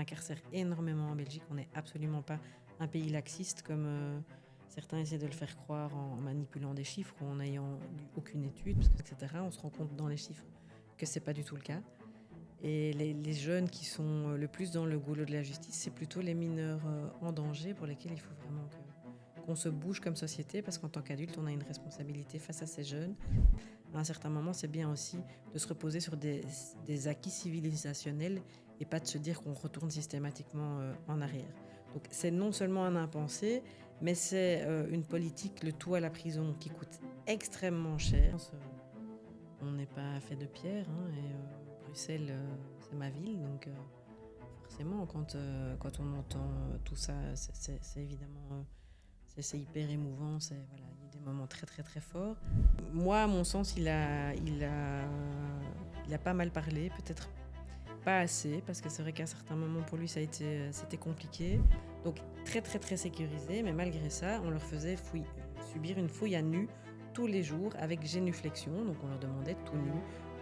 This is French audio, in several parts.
incarcère énormément en Belgique. On n'est absolument pas un pays laxiste comme certains essaient de le faire croire en manipulant des chiffres ou en n'ayant lu aucune étude, etc. On se rend compte dans les chiffres que ce n'est pas du tout le cas. Et les jeunes qui sont le plus dans le goulot de la justice, c'est plutôt les mineurs en danger pour lesquels il faut vraiment qu'on se bouge comme société, parce qu'en tant qu'adulte, on a une responsabilité face à ces jeunes. À un certain moment, c'est bien aussi de se reposer sur des acquis civilisationnels et pas de se dire qu'on retourne systématiquement en arrière. Donc c'est non seulement un impensé, mais c'est une politique, le tout à la prison, qui coûte extrêmement cher. On n'est pas fait de pierre, hein, et Bruxelles, c'est ma ville, donc forcément, quand on entend tout ça, c'est évidemment... c'est hyper émouvant, voilà, il y a des moments très très très forts. Moi, à mon sens, il a pas mal parlé, peut-être pas assez, parce que c'est vrai qu'à certains moments pour lui c'était compliqué. Donc très très très sécurisé, mais malgré ça, on leur faisait subir une fouille à nu tous les jours avec génuflexion. Donc on leur demandait tout nu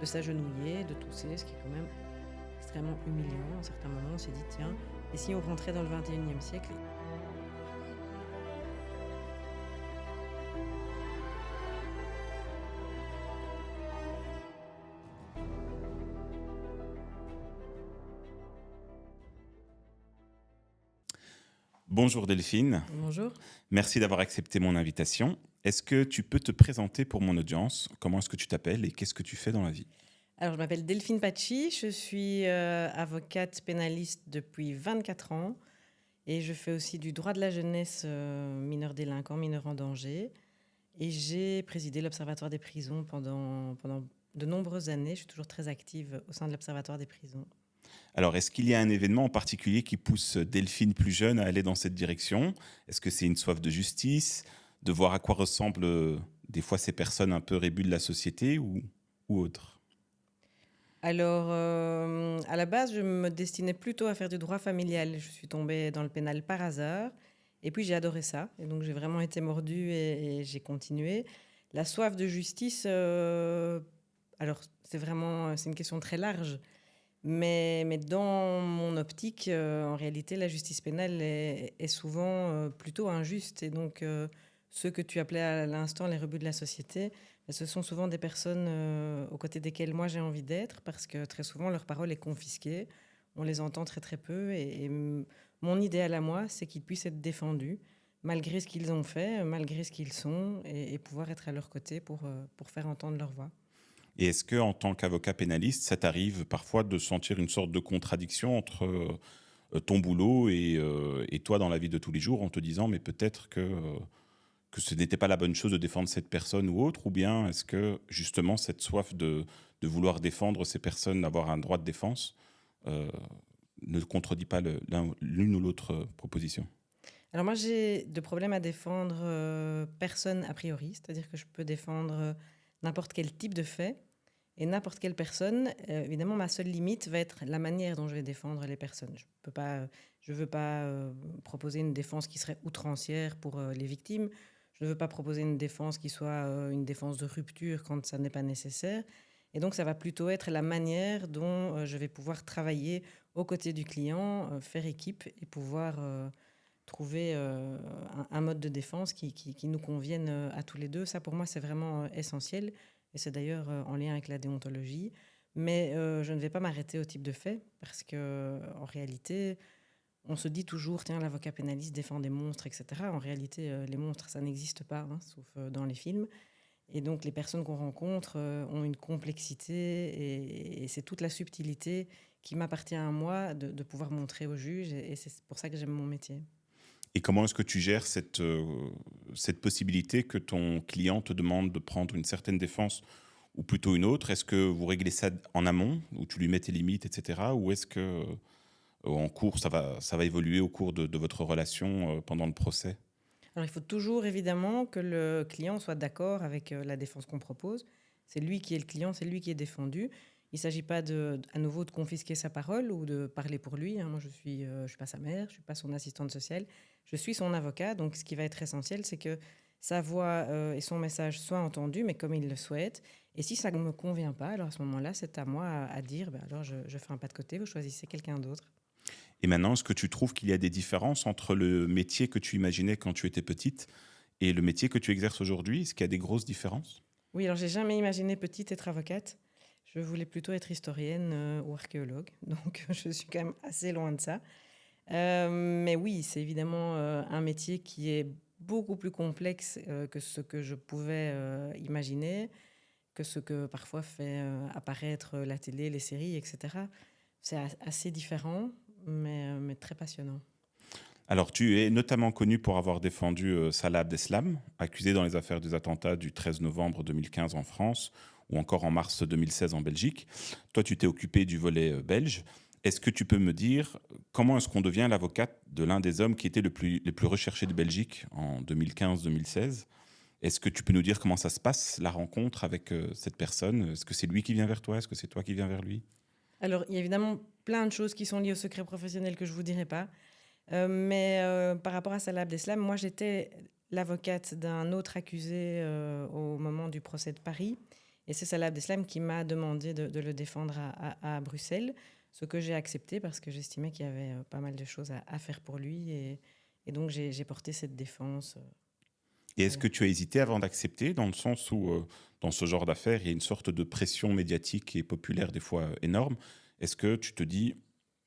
de s'agenouiller, de tousser, ce qui est quand même extrêmement humiliant. À certains moments, on s'est dit tiens, et si on rentrait dans le 21e siècle? Bonjour Delphine. Bonjour. Merci d'avoir accepté mon invitation. Est-ce que tu peux te présenter pour mon audience? Comment est-ce que tu t'appelles et qu'est-ce que tu fais dans la vie? Alors, je m'appelle Delphine Pachi, je suis avocate pénaliste depuis 24 ans et je fais aussi du droit de la jeunesse, mineurs délinquants, mineurs en danger. Et j'ai présidé l'Observatoire des prisons pendant de nombreuses années. Je suis toujours très active au sein de l'Observatoire des prisons. Alors, est-ce qu'il y a un événement en particulier qui pousse Delphine plus jeune à aller dans cette direction? Est-ce que c'est une soif de justice, de voir à quoi ressemblent des fois ces personnes un peu rébues de la société ou autre? Alors, à la base, je me destinais plutôt à faire du droit familial. Je suis tombée dans le pénal par hasard. Et puis, j'ai adoré ça. Et donc, j'ai vraiment été mordue et j'ai continué. La soif de justice, alors, c'est une question très large. Mais dans mon optique, en réalité, la justice pénale est souvent plutôt injuste. Et donc, ceux que tu appelais à l'instant les rebuts de la société, ce sont souvent des personnes aux côtés desquelles moi j'ai envie d'être, parce que très souvent leur parole est confisquée. On les entend très très peu. Et mon idéal à moi, c'est qu'ils puissent être défendus, malgré ce qu'ils ont fait, malgré ce qu'ils sont, et pouvoir être à leur côté pour faire entendre leur voix. Et est-ce que, en tant qu'avocat pénaliste, ça t'arrive parfois de sentir une sorte de contradiction entre ton boulot et toi dans la vie de tous les jours, en te disant mais peut-être que ce n'était pas la bonne chose de défendre cette personne ou autre, ou bien est-ce que justement cette soif de vouloir défendre ces personnes, d'avoir un droit de défense, euh, ne contredit pas l'une ou l'autre proposition? Alors moi, j'ai de problèmes à défendre personne a priori, c'est-à-dire que je peux défendre n'importe quel type de fait et n'importe quelle personne. Évidemment, ma seule limite va être la manière dont je vais défendre les personnes. Je veux pas proposer une défense qui serait outrancière pour les victimes. Je ne veux pas proposer une défense qui soit une défense de rupture quand ça n'est pas nécessaire. Et donc, ça va plutôt être la manière dont je vais pouvoir travailler aux côtés du client, faire équipe et pouvoir trouver un mode de défense qui nous convienne à tous les deux. Ça, pour moi, c'est vraiment essentiel. Et c'est d'ailleurs en lien avec la déontologie. Mais je ne vais pas m'arrêter au type de fait, parce que en réalité, on se dit toujours, tiens, l'avocat pénaliste défend des monstres, etc. En réalité, les monstres, ça n'existe pas, hein, sauf dans les films. Et donc, les personnes qu'on rencontre ont une complexité, et c'est toute la subtilité qui m'appartient à moi de pouvoir montrer aux juges. Et c'est pour ça que j'aime mon métier. Et comment est-ce que tu gères cette possibilité que ton client te demande de prendre une certaine défense ou plutôt une autre? Est-ce que vous réglez ça en amont, où tu lui mets tes limites, etc. Ou est-ce que en cours, ça va évoluer au cours de votre relation pendant le procès? Alors, il faut toujours, évidemment, que le client soit d'accord avec la défense qu'on propose. C'est lui qui est le client, c'est lui qui est défendu. Il ne s'agit pas, à nouveau, de confisquer sa parole ou de parler pour lui, hein. Moi, je suis pas sa mère, je ne suis pas son assistante sociale. Je suis son avocat. Donc, ce qui va être essentiel, c'est que sa voix et son message soient entendus, mais comme il le souhaite. Et si ça ne me convient pas, alors à ce moment-là, c'est à moi à dire, alors je fais un pas de côté, vous choisissez quelqu'un d'autre. Et maintenant, est-ce que tu trouves qu'il y a des différences entre le métier que tu imaginais quand tu étais petite et le métier que tu exerces aujourd'hui? Est-ce qu'il y a des grosses différences? Oui, alors j'ai jamais imaginé petite être avocate. Je voulais plutôt être historienne ou archéologue, donc je suis quand même assez loin de ça. Mais oui, c'est évidemment un métier qui est beaucoup plus complexe que ce que je pouvais imaginer, que ce que parfois fait apparaître la télé, les séries, etc. C'est assez différent, mais très passionnant. Alors, tu es notamment connu pour avoir défendu Salah Abdeslam, accusé dans les affaires des attentats du 13 novembre 2015 en France ou encore en mars 2016 en Belgique. Toi, tu t'es occupé du volet belge. Est-ce que tu peux me dire comment est-ce qu'on devient l'avocate de l'un des hommes qui était les plus recherchés de Belgique en 2015-2016? Est-ce que tu peux nous dire comment ça se passe, la rencontre avec cette personne? Est-ce que c'est lui qui vient vers toi? Est-ce que c'est toi qui viens vers lui? Alors, il y a évidemment plein de choses qui sont liées au secret professionnel que je ne vous dirai pas. Mais par rapport à Salah Abdeslam, moi j'étais l'avocate d'un autre accusé au moment du procès de Paris. Et c'est Salah Abdeslam qui m'a demandé de le défendre à Bruxelles, ce que j'ai accepté parce que j'estimais qu'il y avait pas mal de choses à faire pour lui. Et donc j'ai porté cette défense. Et est-ce Voilà. que tu as hésité avant d'accepter, dans le sens où, dans ce genre d'affaires, il y a une sorte de pression médiatique et populaire des fois énorme? Est-ce que tu te dis,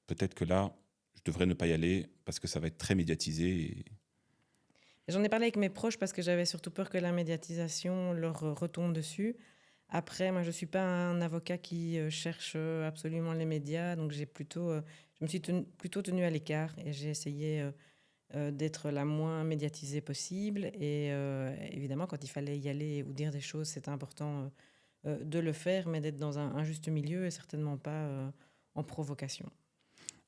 peut-être que là, je devrais ne pas y aller parce que ça va être très médiatisé J'en ai parlé avec mes proches parce que j'avais surtout peur que la médiatisation leur retombe dessus. Après, moi, je ne suis pas un avocat qui cherche absolument les médias, donc je me suis plutôt tenue à l'écart et j'ai essayé d'être la moins médiatisée possible. Et évidemment, quand il fallait y aller ou dire des choses, c'était important de le faire, mais d'être dans un juste milieu et certainement pas en provocation.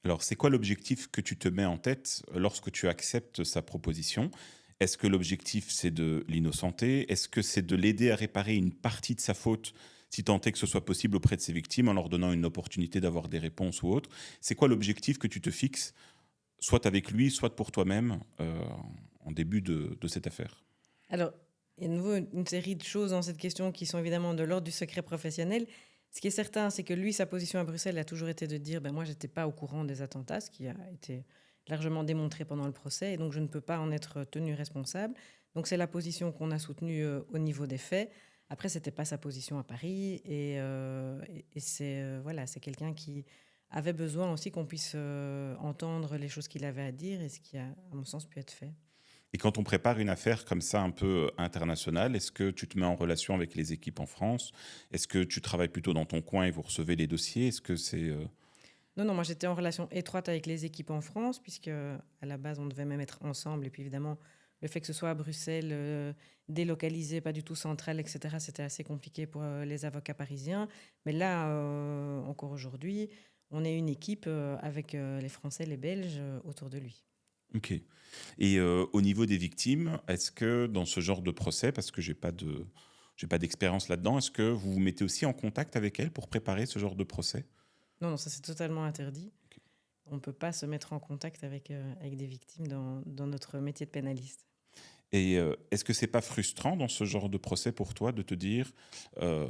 Alors, c'est quoi l'objectif que tu te mets en tête lorsque tu acceptes sa proposition? Est-ce que l'objectif, c'est de l'innocenter? Est-ce que c'est de l'aider à réparer une partie de sa faute, si tant est que ce soit possible auprès de ses victimes, en leur donnant une opportunité d'avoir des réponses ou autre? C'est quoi l'objectif que tu te fixes, soit avec lui, soit pour toi-même, en début de cette affaire? Alors, il y a de nouveau une série de choses dans cette question qui sont évidemment de l'ordre du secret professionnel. Ce qui est certain, c'est que lui, sa position à Bruxelles a toujours été de dire ben, moi, je n'étais pas au courant des attentats, ce qui a été largement démontré pendant le procès, et donc je ne peux pas en être tenu responsable. Donc, c'est la position qu'on a soutenue au niveau des faits. Après, ce n'était pas sa position à Paris, et c'est voilà, c'est quelqu'un qui avait besoin aussi qu'on puisse entendre les choses qu'il avait à dire, et ce qui a, à mon sens, pu être fait. Et quand on prépare une affaire comme ça, un peu internationale, est-ce que tu te mets en relation avec les équipes en France? Est-ce que tu travailles plutôt dans ton coin et vous recevez les dossiers? Est-ce que c'est... Non, non, moi j'étais en relation étroite avec les équipes en France, puisque à la base on devait même être ensemble. Et puis évidemment, le fait que ce soit à Bruxelles, délocalisé, pas du tout central, etc., c'était assez compliqué pour les avocats parisiens. Mais là, encore aujourd'hui, on est une équipe avec les Français, les Belges autour de lui. Ok. Et au niveau des victimes, est-ce que dans ce genre de procès, parce que j'ai pas d'expérience là-dedans, est-ce que vous vous mettez aussi en contact avec elles pour préparer ce genre de procès? Non, non, ça c'est totalement interdit. Ok. On ne peut pas se mettre en contact avec des victimes dans notre métier de pénaliste. Et est-ce que c'est pas frustrant dans ce genre de procès pour toi de te dire, euh,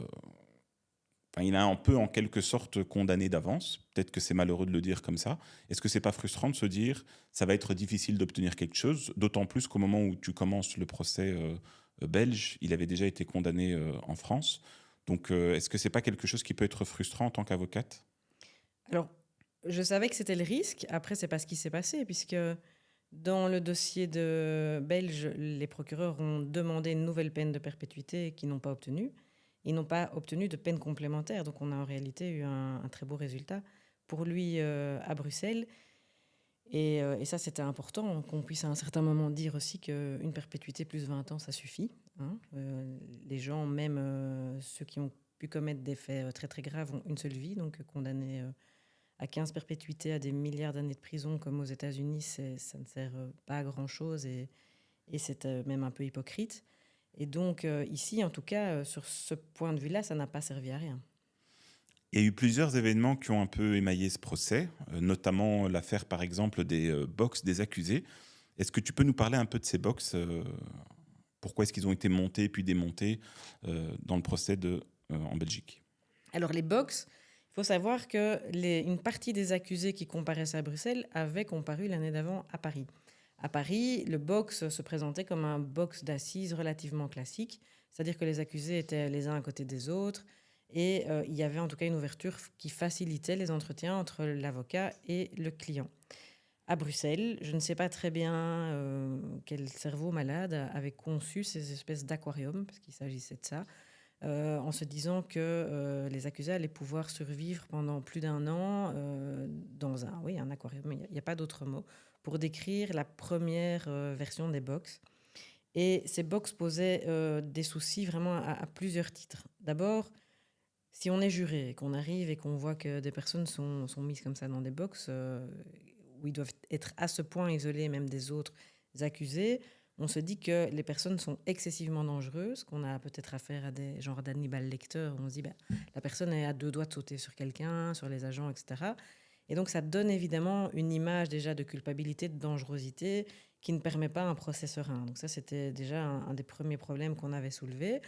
enfin, il a un peu en quelque sorte condamné d'avance, peut-être que c'est malheureux de le dire comme ça. Est-ce que c'est pas frustrant de se dire, ça va être difficile d'obtenir quelque chose, d'autant plus qu'au moment où tu commences le procès belge, il avait déjà été condamné en France. Donc, est-ce que c'est pas quelque chose qui peut être frustrant en tant qu'avocate? Alors, je savais que c'était le risque. Après, c'est pas ce qui s'est passé, puisque dans le dossier de belge, les procureurs ont demandé une nouvelle peine de perpétuité qu'ils n'ont pas obtenue. Ils n'ont pas obtenu de peine complémentaire. Donc, on a en réalité eu un très beau résultat pour lui à Bruxelles. Et ça, c'était important qu'on puisse à un certain moment dire aussi qu'une perpétuité plus 20 ans, ça suffit. Hein. Les gens, même ceux qui ont pu commettre des faits très très graves, ont une seule vie, donc condamnés à 15 perpétuités, à des milliards d'années de prison comme aux États-Unis, ça ne sert pas à grand-chose et c'est même un peu hypocrite. Et donc ici, en tout cas, sur ce point de vue-là, ça n'a pas servi à rien. Il y a eu plusieurs événements qui ont un peu émaillé ce procès, notamment l'affaire par exemple des box des accusés. Est-ce que tu peux nous parler un peu de ces box? Pourquoi est-ce qu'ils ont été montés puis démontés dans le procès en Belgique? Alors les box, il faut savoir qu'une partie des accusés qui comparaissaient à Bruxelles avaient comparu l'année d'avant à Paris. À Paris, le box se présentait comme un box d'assises relativement classique, c'est-à-dire que les accusés étaient les uns à côté des autres et il y avait en tout cas une ouverture qui facilitait les entretiens entre l'avocat et le client. À Bruxelles, je ne sais pas très bien quel cerveau malade avait conçu ces espèces d'aquariums, parce qu'il s'agissait de ça, en se disant que les accusés allaient pouvoir survivre pendant plus d'un an dans un aquarium, il n'y a pas d'autre mot, pour décrire la première version des box. Et ces box posaient des soucis vraiment à plusieurs titres. D'abord, si on est juré, qu'on arrive et qu'on voit que des personnes sont mises comme ça dans des box où ils doivent être à ce point isolés même des autres accusés, on se dit que les personnes sont excessivement dangereuses, qu'on a peut-être affaire à des genres d'Hannibal Lecter, où on se dit la personne est à 2 doigts de sauter sur quelqu'un, sur les agents, etc. Et donc ça donne évidemment une image déjà de culpabilité, de dangerosité, qui ne permet pas un procès serein. Donc ça, c'était déjà un des premiers problèmes qu'on avait soulevé.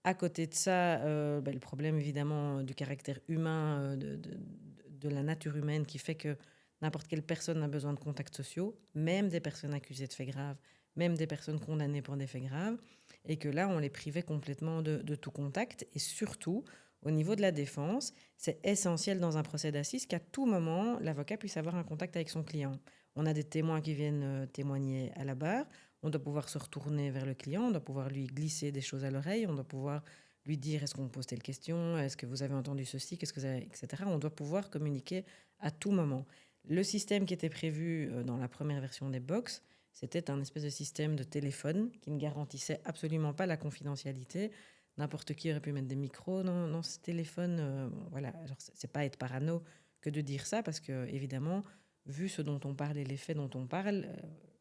À côté de ça, le problème évidemment du caractère humain, de la nature humaine, qui fait que n'importe quelle personne a besoin de contacts sociaux, même des personnes accusées de faits graves, même des personnes condamnées pour des faits graves, et que là, on les privait complètement de tout contact. Et surtout, au niveau de la défense, c'est essentiel dans un procès d'assises qu'à tout moment, l'avocat puisse avoir un contact avec son client. On a des témoins qui viennent témoigner à la barre, on doit pouvoir se retourner vers le client, on doit pouvoir lui glisser des choses à l'oreille, on doit pouvoir lui dire est-ce qu'on pose telle question, est-ce que vous avez entendu ceci, qu'est-ce que vous avez, etc. On doit pouvoir communiquer à tout moment. Le système qui était prévu dans la première version des box, c'était un espèce de système de téléphone qui ne garantissait absolument pas la confidentialité. N'importe qui aurait pu mettre des micros dans ce téléphone. Voilà, alors c'est pas être parano que de dire ça, parce que évidemment, vu ce dont on parle et les faits dont on parle,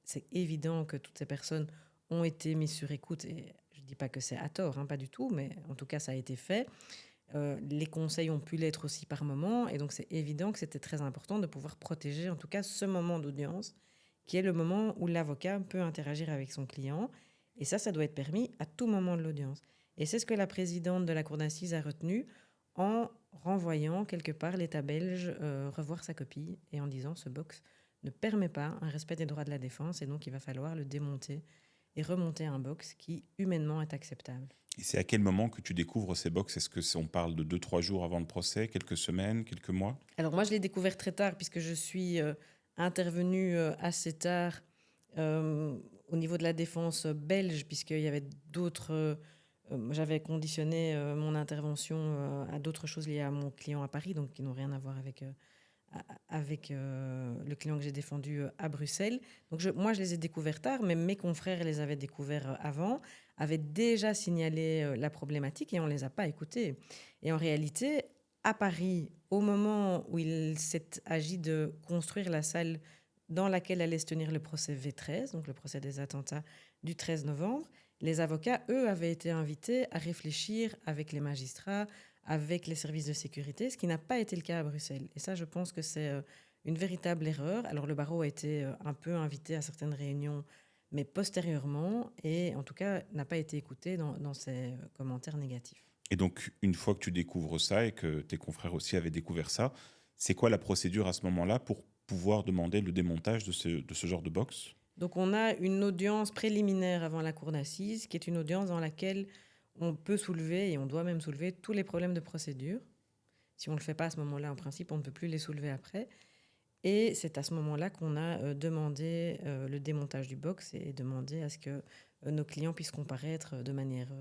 c'est évident que toutes ces personnes ont été mises sur écoute. Et je ne dis pas que c'est à tort, hein, pas du tout, mais en tout cas, ça a été fait. Les conseils ont pu l'être aussi par moment, et donc c'est évident que c'était très important de pouvoir protéger en tout cas ce moment d'audience, qui est le moment où l'avocat peut interagir avec son client, et ça doit être permis à tout moment de l'audience. Et c'est ce que la présidente de la cour d'assises a retenu en renvoyant quelque part l'État belge revoir sa copie et en disant ce box ne permet pas un respect des droits de la défense, et donc il va falloir le démonter et remonter un box qui humainement est acceptable. Et c'est à quel moment que tu découvres ces box? Est-ce qu'on parle de 2-3 jours avant le procès, quelques semaines, quelques mois? Alors moi, je l'ai découvert très tard, puisque je suis intervenue assez tard au niveau de la défense belge, puisqu'il y avait d'autres... j'avais conditionné mon intervention à d'autres choses liées à mon client à Paris, donc qui n'ont rien à voir avec le client que j'ai défendu à Bruxelles. Donc moi, je les ai découverts tard, mais mes confrères les avaient découverts avant, avaient déjà signalé la problématique et on ne les a pas écoutés. Et en réalité, à Paris, au moment où il s'est agi de construire la salle dans laquelle allait se tenir le procès V13, donc le procès des attentats du 13 novembre, les avocats, eux, avaient été invités à réfléchir avec les magistrats, avec les services de sécurité, ce qui n'a pas été le cas à Bruxelles. Et ça, je pense que c'est une véritable erreur. Alors, le barreau a été un peu invité à certaines réunions, mais postérieurement, et en tout cas, n'a pas été écouté dans ses commentaires négatifs. Et donc, une fois que tu découvres ça et que tes confrères aussi avaient découvert ça, c'est quoi la procédure à ce moment-là pour pouvoir demander le démontage de ce genre de box? Donc, on a une audience préliminaire avant la cour d'assises, qui est une audience dans laquelle on peut soulever, et on doit même soulever, tous les problèmes de procédure. Si on ne le fait pas à ce moment-là, en principe, on ne peut plus les soulever après. Et c'est à ce moment-là qu'on a demandé le démontage du box et demandé à ce que nos clients puissent comparaître de manière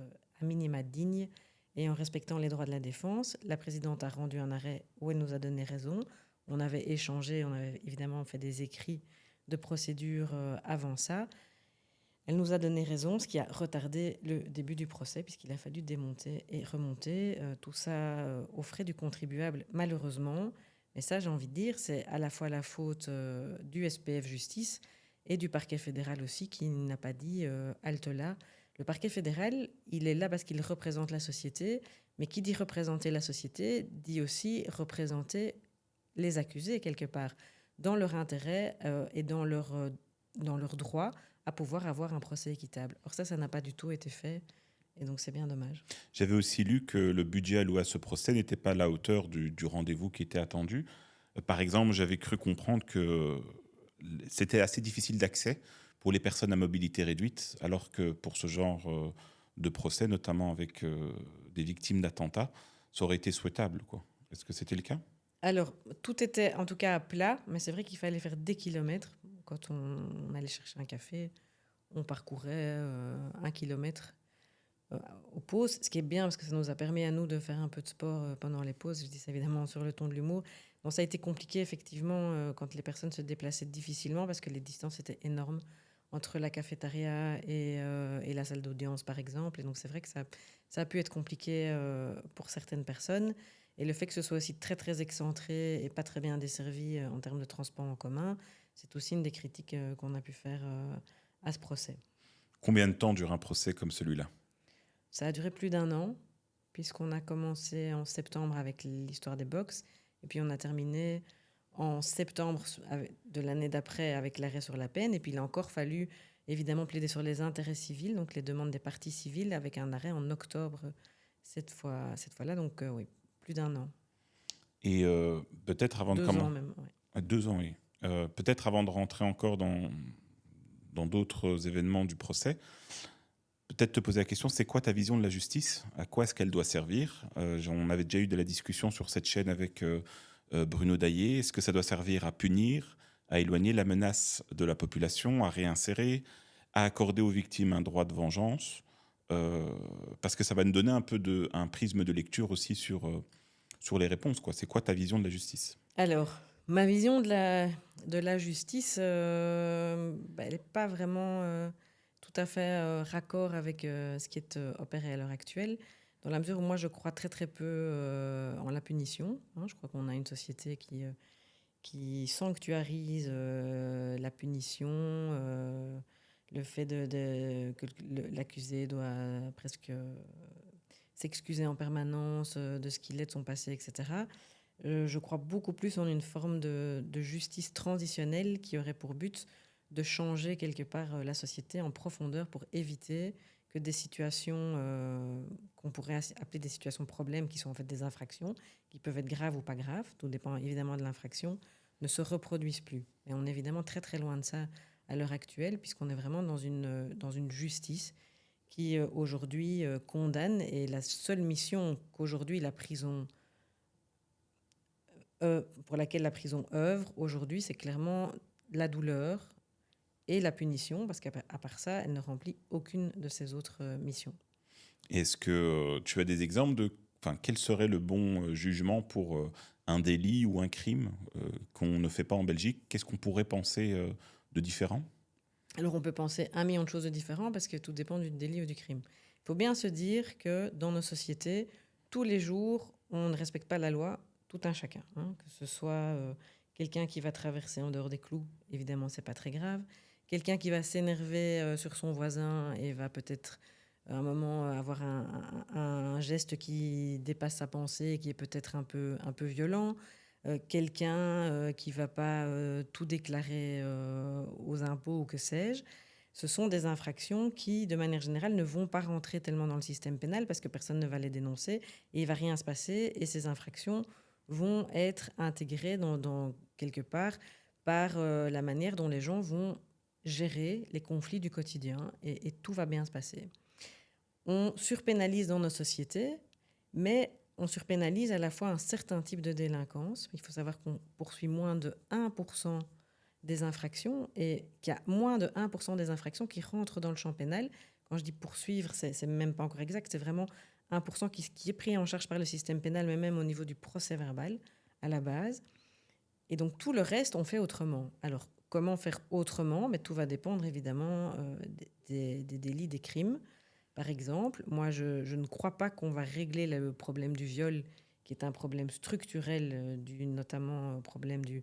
à minima digne et en respectant les droits de la défense. La présidente a rendu un arrêt où elle nous a donné raison. On avait échangé, on avait évidemment fait des écrits de procédure avant ça. Elle nous a donné raison, ce qui a retardé le début du procès, puisqu'il a fallu démonter et remonter tout ça aux frais du contribuable, malheureusement. Mais ça, j'ai envie de dire, c'est à la fois la faute du SPF Justice et du parquet fédéral aussi, qui n'a pas dit halte là. Le parquet fédéral, il est là parce qu'il représente la société, mais qui dit représenter la société, dit aussi représenter les accusés quelque part, dans leur intérêt et dans leur droit à pouvoir avoir un procès équitable. Or ça n'a pas du tout été fait. Et donc, c'est bien dommage. J'avais aussi lu que le budget alloué à ce procès n'était pas à la hauteur du rendez-vous qui était attendu. Par exemple, j'avais cru comprendre que c'était assez difficile d'accès pour les personnes à mobilité réduite, alors que pour ce genre de procès, notamment avec des victimes d'attentats, ça aurait été souhaitable, quoi. Est-ce que c'était le cas? Alors, tout était en tout cas à plat, mais c'est vrai qu'il fallait faire des kilomètres. Quand on allait chercher un café, on parcourait 1 kilomètre aux pauses, ce qui est bien parce que ça nous a permis à nous de faire un peu de sport pendant les pauses. Je dis ça évidemment sur le ton de l'humour. Donc, ça a été compliqué effectivement quand les personnes se déplaçaient difficilement parce que les distances étaient énormes entre la cafétéria et la salle d'audience, par exemple. Et donc, c'est vrai que ça a pu être compliqué pour certaines personnes. Et le fait que ce soit aussi très, très excentré et pas très bien desservi en termes de transport en commun, c'est aussi une des critiques qu'on a pu faire à ce procès. Combien de temps dure un procès comme celui-là? Ça a duré plus d'1 an, puisqu'on a commencé en septembre avec l'histoire des box, et puis on a terminé en septembre de l'année d'après avec l'arrêt sur la peine, et puis il a encore fallu évidemment plaider sur les intérêts civils, donc les demandes des parties civiles, avec un arrêt en octobre cette fois-là, donc oui, plus d'1 an. Et peut-être avant de 2 ans même, ouais. 2 ans, oui. Peut-être avant de rentrer encore dans d'autres événements du procès, peut-être te poser la question, c'est quoi ta vision de la justice? À quoi est-ce qu'elle doit servir? On avait déjà eu de la discussion sur cette chaîne avec Bruno Daillé. Est-ce que ça doit servir à punir, à éloigner la menace de la population, à réinsérer, à accorder aux victimes un droit de vengeance? Parce que ça va nous donner un prisme de lecture aussi sur les réponses, quoi. C'est quoi ta vision de la justice? Alors, ma vision de la justice, elle n'est pas vraiment tout à fait raccord avec ce qui est opéré à l'heure actuelle, dans la mesure où moi je crois très très peu en la punition, hein. Je crois qu'on a une société qui sanctuarise la punition, le fait que l'accusé doit presque s'excuser en permanence de ce qu'il est, de son passé, etc. Je crois beaucoup plus en une forme de justice transitionnelle qui aurait pour but de changer quelque part la société en profondeur pour éviter que des situations qu'on pourrait appeler des situations problèmes, qui sont en fait des infractions, qui peuvent être graves ou pas graves, tout dépend évidemment de l'infraction, ne se reproduisent plus. Et on est évidemment très très loin de ça à l'heure actuelle, puisqu'on est vraiment dans une justice qui aujourd'hui condamne, et la seule mission qu'aujourd'hui la prison pour laquelle la prison œuvre aujourd'hui, c'est clairement la douleur et la punition, parce qu'à part ça, elle ne remplit aucune de ses autres missions. Est-ce que tu as des exemples enfin, quel serait le bon jugement pour un délit ou un crime qu'on ne fait pas en Belgique? Qu'est-ce qu'on pourrait penser de différent? Alors on peut penser 1 million de choses de différentes parce que tout dépend du délit ou du crime. Il faut bien se dire que dans nos sociétés, tous les jours, on ne respecte pas la loi, tout un chacun, hein. Que ce soit quelqu'un qui va traverser en dehors des clous, évidemment, c'est pas très grave. Quelqu'un qui va s'énerver sur son voisin et va peut-être à un moment avoir un geste qui dépasse sa pensée et qui est peut-être un peu violent. Quelqu'un qui va pas tout déclarer aux impôts ou que sais-je. Ce sont des infractions qui, de manière générale, ne vont pas rentrer tellement dans le système pénal parce que personne ne va les dénoncer et il va rien se passer. Et ces infractions vont être intégrées dans quelque part par la manière dont les gens vont gérer les conflits du quotidien et tout va bien se passer. On surpénalise dans nos sociétés, mais on surpénalise à la fois un certain type de délinquance. Il faut savoir qu'on poursuit moins de 1% des infractions et qu'il y a moins de 1% des infractions qui rentrent dans le champ pénal. Quand je dis poursuivre, c'est même pas encore exact, c'est vraiment 1% qui est pris en charge par le système pénal, mais même au niveau du procès verbal à la base. Et donc tout le reste, on fait autrement. Alors comment faire autrement? Mais tout va dépendre évidemment des délits, des crimes. Par exemple, moi, je ne crois pas qu'on va régler le problème du viol, qui est un problème structurel, notamment au problème du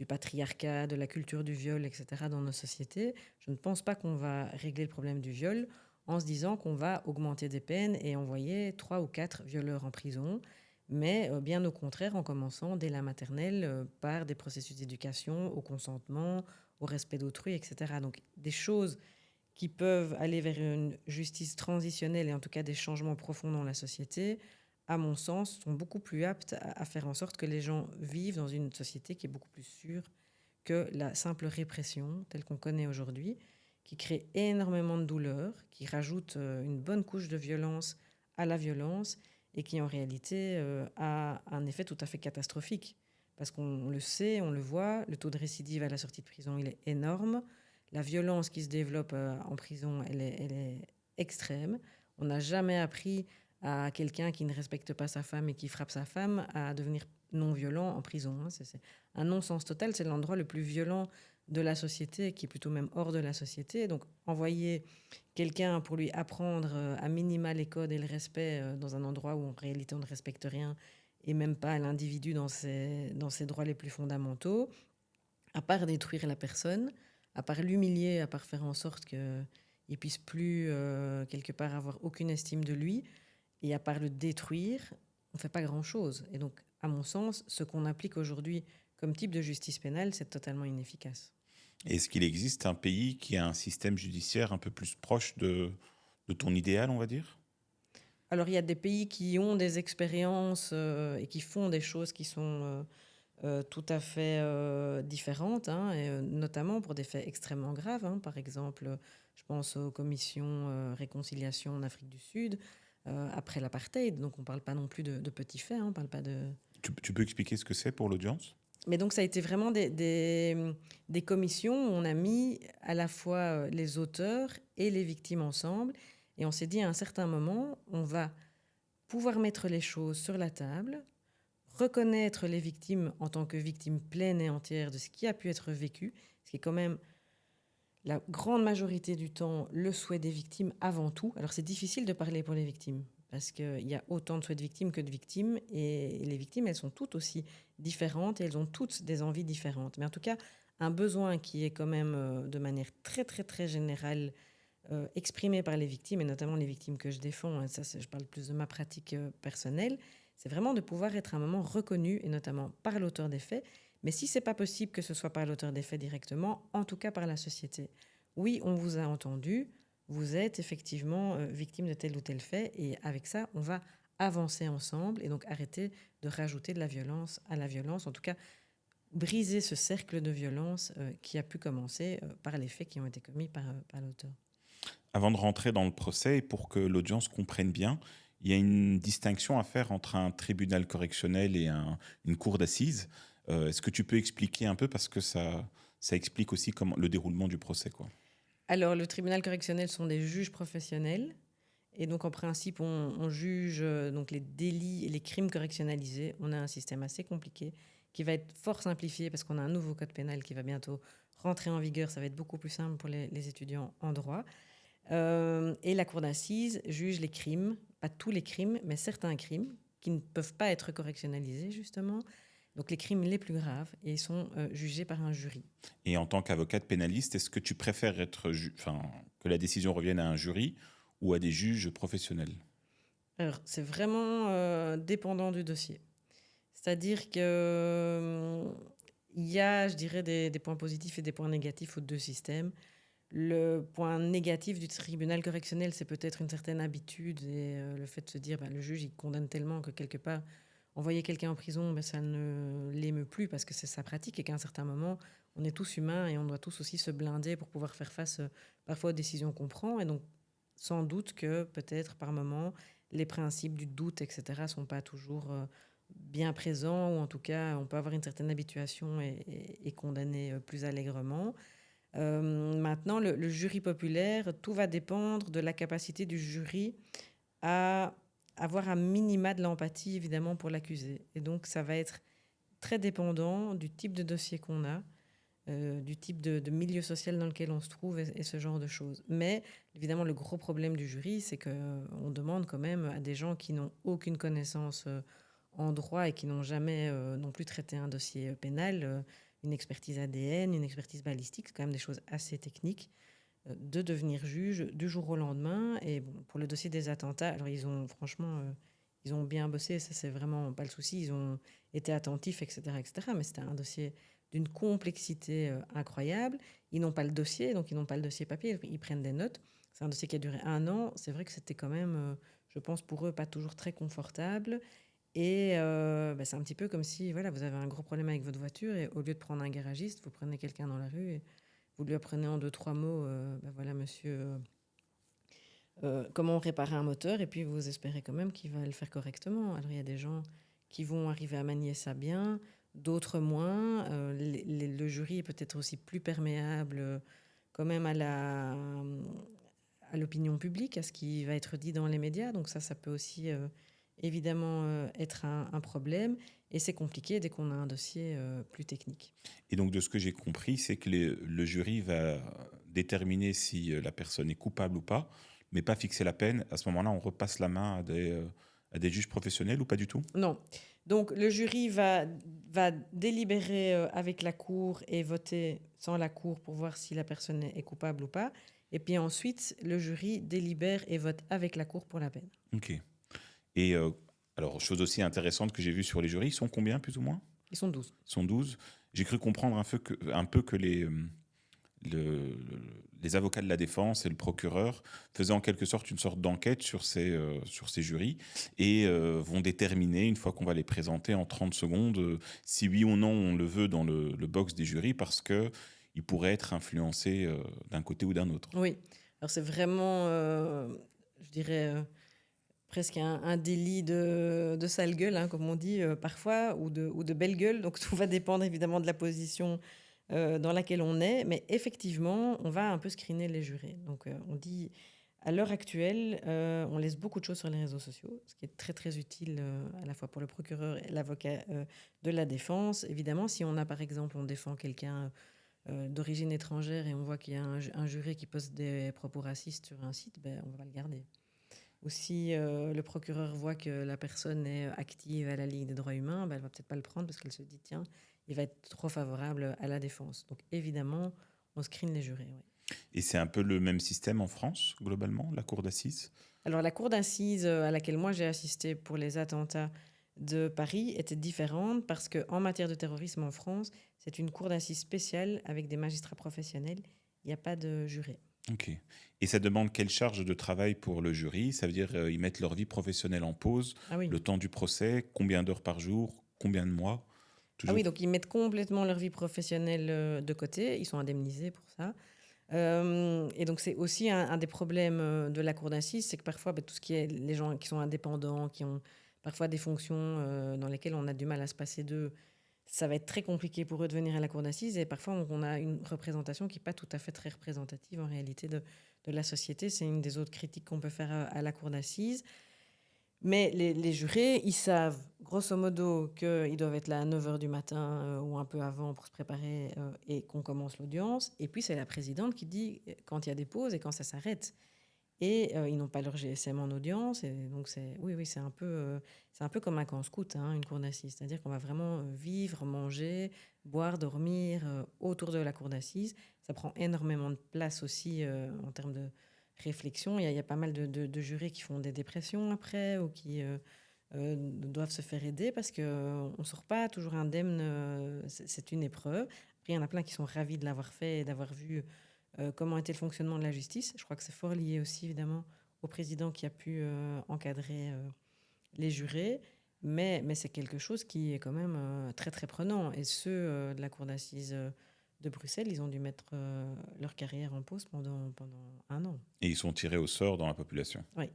patriarcat, de la culture du viol, etc., dans nos sociétés. Je ne pense pas qu'on va régler le problème du viol en se disant qu'on va augmenter des peines et envoyer 3 ou 4 violeurs en prison, mais bien au contraire, en commençant dès la maternelle par des processus d'éducation au consentement, au respect d'autrui, etc. Donc des choses qui peuvent aller vers une justice transitionnelle et en tout cas des changements profonds dans la société, à mon sens, sont beaucoup plus aptes à faire en sorte que les gens vivent dans une société qui est beaucoup plus sûre que la simple répression telle qu'on connaît aujourd'hui, qui crée énormément de douleur, qui rajoute une bonne couche de violence à la violence et qui en réalité a un effet tout à fait catastrophique. Parce qu'on le sait, on le voit, le taux de récidive à la sortie de prison, il est énorme. La violence qui se développe en prison, elle est extrême. On n'a jamais appris à quelqu'un qui ne respecte pas sa femme et qui frappe sa femme à devenir non violent en prison. Hein. C'est un non-sens total. C'est l'endroit le plus violent de la société, qui est plutôt même hors de la société. Donc envoyer quelqu'un pour lui apprendre à minima les codes et le respect dans un endroit où en réalité on ne respecte rien et même pas l'individu dans ses droits les plus fondamentaux, à part détruire la personne, à part l'humilier, à part faire en sorte qu'il ne puisse plus quelque part avoir aucune estime de lui, et à part le détruire, on ne fait pas grand-chose. Et donc, à mon sens, ce qu'on applique aujourd'hui comme type de justice pénale, c'est totalement inefficace. Est-ce qu'il existe un pays qui a un système judiciaire un peu plus proche de ton idéal, on va dire? Alors, il y a des pays qui ont des expériences et qui font des choses qui sont tout à fait différentes, hein, et, notamment pour des faits extrêmement graves. Hein. Par exemple, je pense aux commissions réconciliation en Afrique du Sud, après l'apartheid. Donc, on ne parle pas non plus de petits faits. Hein, on parle pas de... Tu peux expliquer ce que c'est pour l'audience? Mais donc, ça a été vraiment des commissions où on a mis à la fois les auteurs et les victimes ensemble. Et on s'est dit, à un certain moment, on va pouvoir mettre les choses sur la table, reconnaître les victimes en tant que victimes pleines et entières de ce qui a pu être vécu, ce qui est quand même la grande majorité du temps le souhait des victimes avant tout. Alors c'est difficile de parler pour les victimes, parce qu'il y a autant de souhaits de victimes que de victimes, et les victimes, elles sont toutes aussi différentes, et elles ont toutes des envies différentes. Mais en tout cas, un besoin qui est quand même de manière très très très générale exprimé par les victimes, et notamment les victimes que je défends, et ça je parle plus de ma pratique personnelle, c'est vraiment de pouvoir être à un moment reconnu, et notamment par l'auteur des faits, mais si c'est pas possible que ce soit par l'auteur des faits directement, en tout cas par la société. Oui, on vous a entendu, vous êtes effectivement victime de tel ou tel fait, et avec ça, on va avancer ensemble, et donc arrêter de rajouter de la violence à la violence, en tout cas briser ce cercle de violence qui a pu commencer par les faits qui ont été commis par l'auteur. Avant de rentrer dans le procès, et pour que l'audience comprenne bien, il y a une distinction à faire entre un tribunal correctionnel et une cour d'assises. Est-ce que tu peux expliquer un peu, parce que ça explique aussi comment, le déroulement du procès, quoi. Alors, le tribunal correctionnel sont des juges professionnels. Et donc, en principe, on juge donc les délits et les crimes correctionnalisés. On a un système assez compliqué qui va être fort simplifié parce qu'on a un nouveau code pénal qui va bientôt rentrer en vigueur. Ça va être beaucoup plus simple pour les étudiants en droit. Et la cour d'assises juge les crimes, pas tous les crimes, mais certains crimes qui ne peuvent pas être correctionnalisés, justement. Donc les crimes les plus graves, et ils sont jugés par un jury. Et en tant qu'avocate pénaliste, est-ce que tu préfères que la décision revienne à un jury ou à des juges professionnels? Alors, c'est vraiment dépendant du dossier. C'est-à-dire que il y a, je dirais, des points positifs et des points négatifs aux deux systèmes. Le point négatif du tribunal correctionnel, c'est peut-être une certaine habitude et le fait de se dire, le juge, il condamne tellement que quelque part, envoyer quelqu'un en prison, ça ne l'émeut plus parce que c'est sa pratique, et qu'à un certain moment, on est tous humains et on doit tous aussi se blinder pour pouvoir faire face parfois aux décisions qu'on prend. Et donc, sans doute que peut-être par moment, les principes du doute, etc., sont pas toujours bien présents, ou en tout cas, on peut avoir une certaine habituation et condamner plus allègrement. Maintenant, le jury populaire, tout va dépendre de la capacité du jury à avoir un minima de l'empathie, évidemment, pour l'accusé. Et donc, ça va être très dépendant du type de dossier qu'on a, du type de milieu social dans lequel on se trouve, et ce genre de choses. Mais évidemment, le gros problème du jury, c'est qu'on demande quand même à des gens qui n'ont aucune connaissance en droit et qui n'ont jamais non plus traité un dossier pénal, une expertise ADN, une expertise balistique, c'est quand même des choses assez techniques, de devenir juge du jour au lendemain. Et bon, pour le dossier des attentats, alors ils ont franchement, ils ont bien bossé, ça c'est vraiment pas le souci, ils ont été attentifs, etc., etc. Mais c'était un dossier d'une complexité incroyable. Ils n'ont pas le dossier, donc ils n'ont pas le dossier papier, ils prennent des notes. C'est un dossier qui a duré 1 an. C'est vrai que c'était quand même, je pense, pour eux, pas toujours très confortable. Et c'est un petit peu comme si voilà, vous avez un gros problème avec votre voiture et au lieu de prendre un garagiste, vous prenez quelqu'un dans la rue et vous lui apprenez en 2-3 mots, voilà monsieur, comment réparer un moteur, et puis vous espérez quand même qu'il va le faire correctement. Alors il y a des gens qui vont arriver à manier ça bien, d'autres moins. Le jury est peut-être aussi plus perméable quand même à l'opinion publique, à ce qui va être dit dans les médias. Donc ça peut aussi évidemment être un problème. Et c'est compliqué dès qu'on a un dossier plus technique. Et donc, de ce que j'ai compris, c'est que le jury va déterminer si la personne est coupable ou pas, mais pas fixer la peine. À ce moment-là, on repasse la main à des juges professionnels ou pas du tout? Non. Donc le jury va délibérer avec la cour et voter sans la cour pour voir si la personne est coupable ou pas. Et puis ensuite, le jury délibère et vote avec la cour pour la peine. Ok. Et alors, chose aussi intéressante que j'ai vue sur les jurys, ils sont combien plus ou moins? Ils sont 12. Ils sont 12. J'ai cru comprendre un peu que les avocats de la défense et le procureur faisaient en quelque sorte une sorte d'enquête sur ces jurys et vont déterminer, une fois qu'on va les présenter en 30 secondes, si oui ou non on le veut dans le box des jurys, parce qu'ils pourraient être influencés d'un côté ou d'un autre. Oui. Alors c'est vraiment, je dirais, presque un délit de sale gueule, hein, comme on dit parfois, ou de belle gueule. Donc tout va dépendre évidemment de la position dans laquelle on est. Mais effectivement, on va un peu screener les jurés. Donc on dit, à l'heure actuelle, on laisse beaucoup de choses sur les réseaux sociaux, ce qui est très très utile à la fois pour le procureur et l'avocat de la défense. Évidemment, si on a par exemple, on défend quelqu'un d'origine étrangère et on voit qu'il y a un juré qui poste des propos racistes sur un site, on va le garder. Ou si le procureur voit que la personne est active à la Ligue des droits humains, elle ne va peut-être pas le prendre parce qu'elle se dit, tiens, il va être trop favorable à la défense. Donc évidemment, on screen les jurés. Oui. Et c'est un peu le même système en France, globalement, la cour d'assises? Alors la cour d'assises à laquelle moi j'ai assisté pour les attentats de Paris était différente parce qu'en matière de terrorisme en France, c'est une cour d'assises spéciale avec des magistrats professionnels. Il n'y a pas de juré. Ok. Et ça demande quelle charge de travail pour le jury? Ça veut dire ils mettent leur vie professionnelle en pause, Ah oui. le temps du procès, combien d'heures par jour, combien de mois? Ah oui, donc ils mettent complètement leur vie professionnelle de côté. Ils sont indemnisés pour ça. Et donc c'est aussi un des problèmes de la cour d'assises, c'est que parfois tout ce qui est les gens qui sont indépendants, qui ont parfois des fonctions dans lesquelles on a du mal à se passer d'eux, ça va être très compliqué pour eux de venir à la cour d'assises. Et parfois on a une représentation qui n'est pas tout à fait très représentative en réalité de la société. C'est une des autres critiques qu'on peut faire à la cour d'assises. Mais les jurés, ils savent grosso modo qu'ils doivent être là à 9 h du matin ou un peu avant pour se préparer et qu'on commence l'audience. Et puis c'est la présidente qui dit quand il y a des pauses et quand ça s'arrête. Et ils n'ont pas leur GSM en audience. Et donc oui, c'est un peu comme un camp scout, hein, une cour d'assises. C'est-à-dire qu'on va vraiment vivre, manger, boire, dormir autour de la cour d'assises. Ça prend énormément de place aussi en termes de réflexion. Il y a pas mal de jurés qui font des dépressions après ou qui doivent se faire aider parce qu'on ne sort pas toujours indemne. C'est une épreuve. Après, il y en a plein qui sont ravis de l'avoir fait et d'avoir vu comment était le fonctionnement de la justice. Je crois que c'est fort lié aussi, évidemment, au président qui a pu encadrer les jurés. Mais c'est quelque chose qui est quand même très, très prenant. Et ceux de la cour d'assises de Bruxelles, ils ont dû mettre leur carrière en pause pendant 1 an. Et ils sont tirés au sort dans la population. Oui.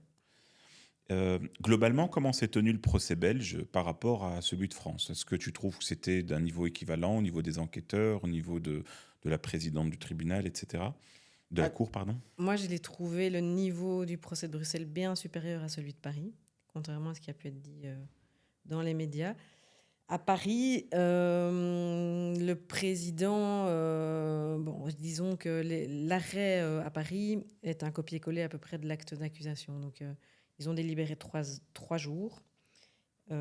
Globalement, comment s'est tenu le procès belge par rapport à celui de France? Est-ce que tu trouves que c'était d'un niveau équivalent au niveau des enquêteurs, au niveau de la présidente du tribunal, etc. De la cour, pardon? Moi, je l'ai trouvé le niveau du procès de Bruxelles bien supérieur à celui de Paris, contrairement à ce qui a pu être dit dans les médias. À Paris, le président, disons que l'arrêt à Paris est un copier-coller à peu près de l'acte d'accusation. Donc, ils ont délibéré 3 jours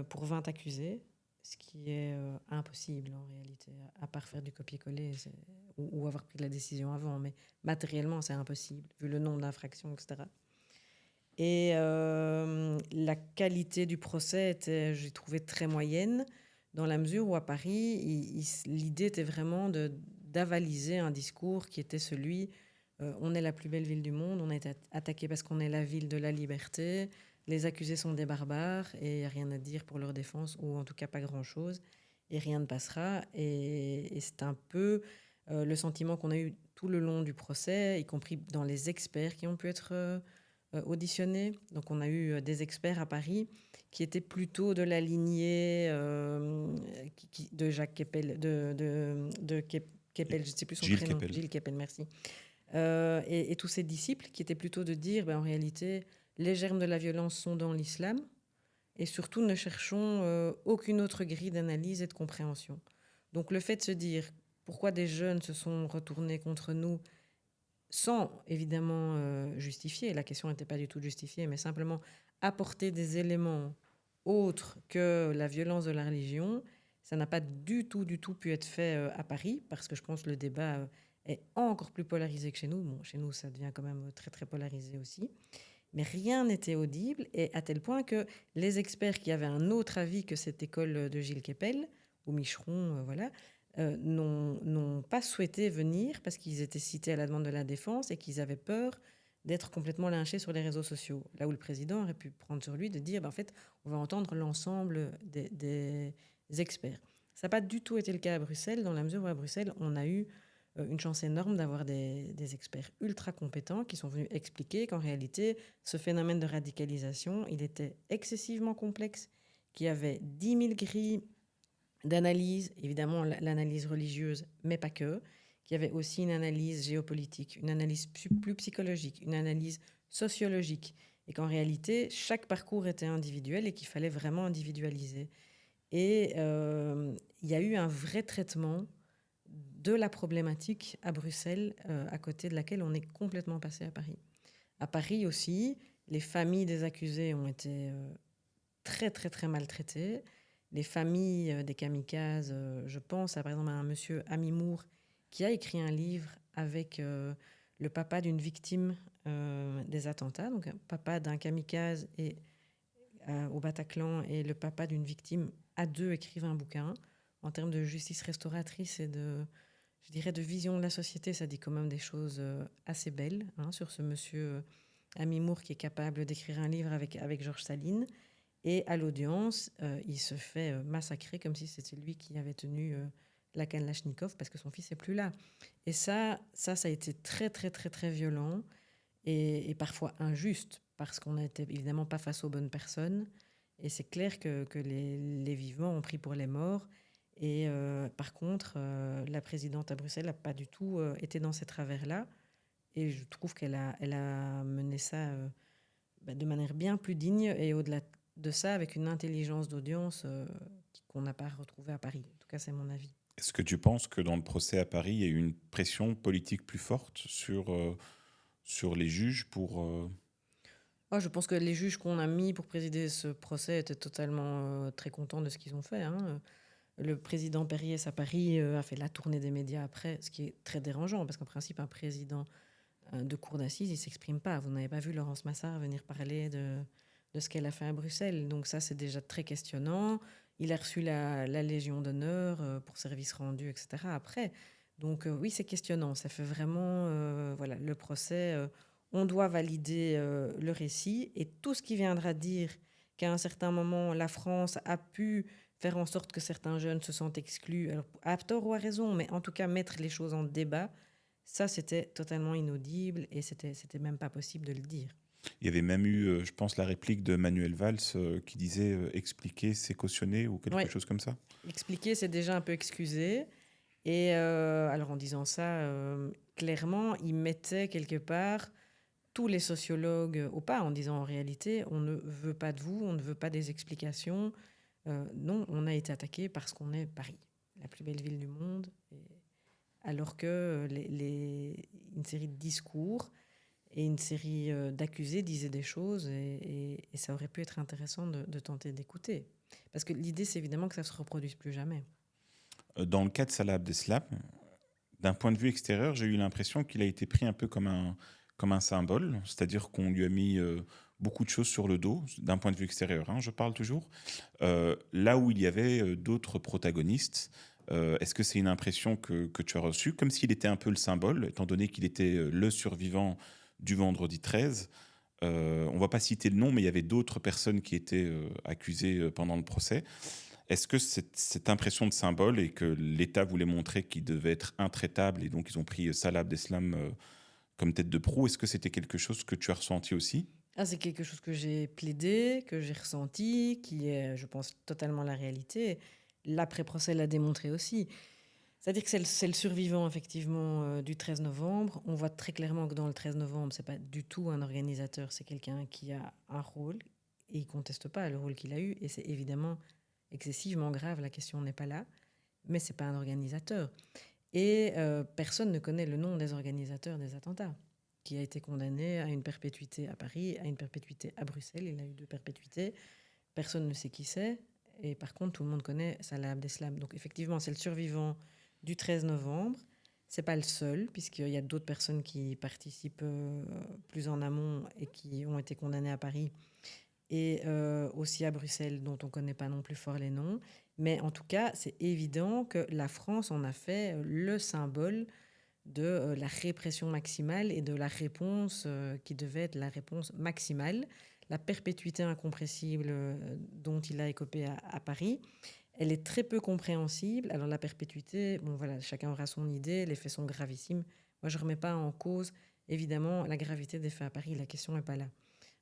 pour 20 accusés, ce qui est impossible en réalité, à part faire du copier-coller ou avoir pris la décision avant. Mais matériellement, c'est impossible, vu le nombre d'infractions, etc. Et la qualité du procès était, j'ai trouvé, très moyenne. dans la mesure où à Paris, l'idée était vraiment d'avaliser un discours qui était celui on est la plus belle ville du monde, on a été attaqué parce qu'on est la ville de la liberté, les accusés sont des barbares et il n'y a rien à dire pour leur défense, ou en tout cas pas grand-chose, et rien ne passera. Et c'est un peu le sentiment qu'on a eu tout le long du procès, y compris dans les experts qui ont pu être auditionnés. Donc on a eu des experts à Paris qui étaient plutôt de la lignée de Jacques Keppel, Keppel, je ne sais plus son Gilles prénom, Kepel. Gilles Keppel, merci. Et tous ses disciples qui étaient plutôt de dire, en réalité, les germes de la violence sont dans l'islam, et surtout ne cherchons aucune autre grille d'analyse et de compréhension. Donc le fait de se dire pourquoi des jeunes se sont retournés contre nous sans évidemment justifier, la question n'était pas du tout justifiée, mais simplement apporter des éléments autres que la violence de la religion, ça n'a pas du tout pu être fait à Paris, parce que je pense que le débat est encore plus polarisé que chez nous. Bon, chez nous, ça devient quand même très très polarisé aussi. Mais rien n'était audible, et à tel point que les experts qui avaient un autre avis que cette école de Gilles Kepel, ou Micheron, voilà, n'ont pas souhaité venir parce qu'ils étaient cités à la demande de la défense et qu'ils avaient peur d'être complètement lynchés sur les réseaux sociaux. Là où le président aurait pu prendre sur lui de dire, en fait, on va entendre l'ensemble des experts. Ça n'a pas du tout été le cas à Bruxelles, dans la mesure où à Bruxelles, on a eu une chance énorme d'avoir des experts ultra compétents qui sont venus expliquer qu'en réalité, ce phénomène de radicalisation, il était excessivement complexe, qu'il y avait 10 000 grilles d'analyse, évidemment l'analyse religieuse, mais pas que, qu'il y avait aussi une analyse géopolitique, une analyse plus psychologique, une analyse sociologique, et qu'en réalité, chaque parcours était individuel et qu'il fallait vraiment individualiser. Et il y a eu un vrai traitement de la problématique à Bruxelles, à côté de laquelle on est complètement passé à Paris. À Paris aussi, les familles des accusés ont été très très très maltraitées. Les familles des kamikazes, je pense par exemple à un monsieur Ami Moore qui a écrit un livre avec le papa d'une victime des attentats, donc un papa d'un kamikaze au Bataclan et le papa d'une victime, à deux écrivent un bouquin. En termes de justice restauratrice et je dirais, de vision de la société, ça dit quand même des choses assez belles sur ce monsieur Ami Moore qui est capable d'écrire un livre avec Georges Saline. Et à l'audience, il se fait massacrer comme si c'était lui qui avait tenu la Kalachnikov parce que son fils n'est plus là. Et ça a été très, très, très, très violent et parfois injuste parce qu'on n'était évidemment pas face aux bonnes personnes. Et c'est clair que les vivants ont pris pour les morts. Et par contre, la présidente à Bruxelles n'a pas du tout été dans ces travers-là. Et je trouve qu'elle a mené ça de manière bien plus digne et au-delà de ça, avec une intelligence d'audience qu'on n'a pas retrouvée à Paris. En tout cas, c'est mon avis. Est-ce que tu penses que dans le procès à Paris, il y a eu une pression politique plus forte sur les juges pour... Je pense que les juges qu'on a mis pour présider ce procès étaient totalement très contents de ce qu'ils ont fait. Le président Perriès à Paris a fait la tournée des médias après, ce qui est très dérangeant, parce qu'en principe, un président de cour d'assises, il ne s'exprime pas. Vous n'avez pas vu Laurence Massard venir parler de ce qu'elle a fait à Bruxelles. Donc ça, c'est déjà très questionnant. Il a reçu la Légion d'honneur pour service rendu, etc. après. Donc oui, c'est questionnant. Ça fait vraiment... le procès... on doit valider le récit, et tout ce qui viendra dire qu'à un certain moment, la France a pu faire en sorte que certains jeunes se sentent exclus, alors, à tort ou à raison, mais en tout cas mettre les choses en débat, ça, c'était totalement inaudible et c'était même pas possible de le dire. Il y avait même eu, je pense, la réplique de Manuel Valls qui disait expliquer, c'est cautionner ou quelque chose comme ça. Expliquer, c'est déjà un peu excuser. Et alors en disant ça, clairement, il mettait quelque part tous les sociologues au pas en disant en réalité, on ne veut pas de vous, on ne veut pas des explications. Non, on a été attaqué parce qu'on est Paris, la plus belle ville du monde. Alors que une série de discours et une série d'accusés disaient des choses et ça aurait pu être intéressant de tenter d'écouter. Parce que l'idée, c'est évidemment que ça ne se reproduise plus jamais. Dans le cas de Salah Abdeslam, d'un point de vue extérieur, j'ai eu l'impression qu'il a été pris un peu comme un symbole, c'est-à-dire qu'on lui a mis beaucoup de choses sur le dos, d'un point de vue extérieur, hein, je parle toujours. Là où il y avait d'autres protagonistes, est-ce que c'est une impression que tu as reçue, comme s'il était un peu le symbole, étant donné qu'il était le survivant du vendredi 13? On ne va pas citer le nom, mais il y avait d'autres personnes qui étaient accusées pendant le procès. Est-ce que cette impression de symbole et que l'État voulait montrer qu'il devait être intraitable et donc ils ont pris Salah Abdeslam comme tête de proue, est-ce que c'était quelque chose que tu as ressenti aussi? Ah, c'est quelque chose que j'ai plaidé, que j'ai ressenti, qui est, je pense, totalement la réalité. L'après-procès l'a démontré aussi. C'est-à-dire que c'est le survivant, effectivement, du 13 novembre. On voit très clairement que dans le 13 novembre, c'est pas du tout un organisateur, c'est quelqu'un qui a un rôle, et il conteste pas le rôle qu'il a eu, et c'est évidemment excessivement grave, la question n'est pas là, mais c'est pas un organisateur. Et personne ne connaît le nom des organisateurs des attentats, qui a été condamné à une perpétuité à Paris, à une perpétuité à Bruxelles. Il a eu 2 perpétuités. Personne ne sait qui c'est. Et par contre, tout le monde connaît Salah Abdeslam. Donc effectivement, c'est le survivant du 13 novembre. C'est pas le seul, puisqu'il y a d'autres personnes qui participent plus en amont et qui ont été condamnées à Paris et aussi à Bruxelles, dont on ne connaît pas non plus fort les noms. Mais en tout cas, c'est évident que la France en a fait le symbole de la répression maximale et de la réponse qui devait être la réponse maximale. La perpétuité incompressible dont il a écopé à Paris, elle est très peu compréhensible. Alors la perpétuité, bon voilà, chacun aura son idée, les faits sont gravissimes. Moi, je ne remets pas en cause, évidemment, la gravité des faits à Paris, la question n'est pas là.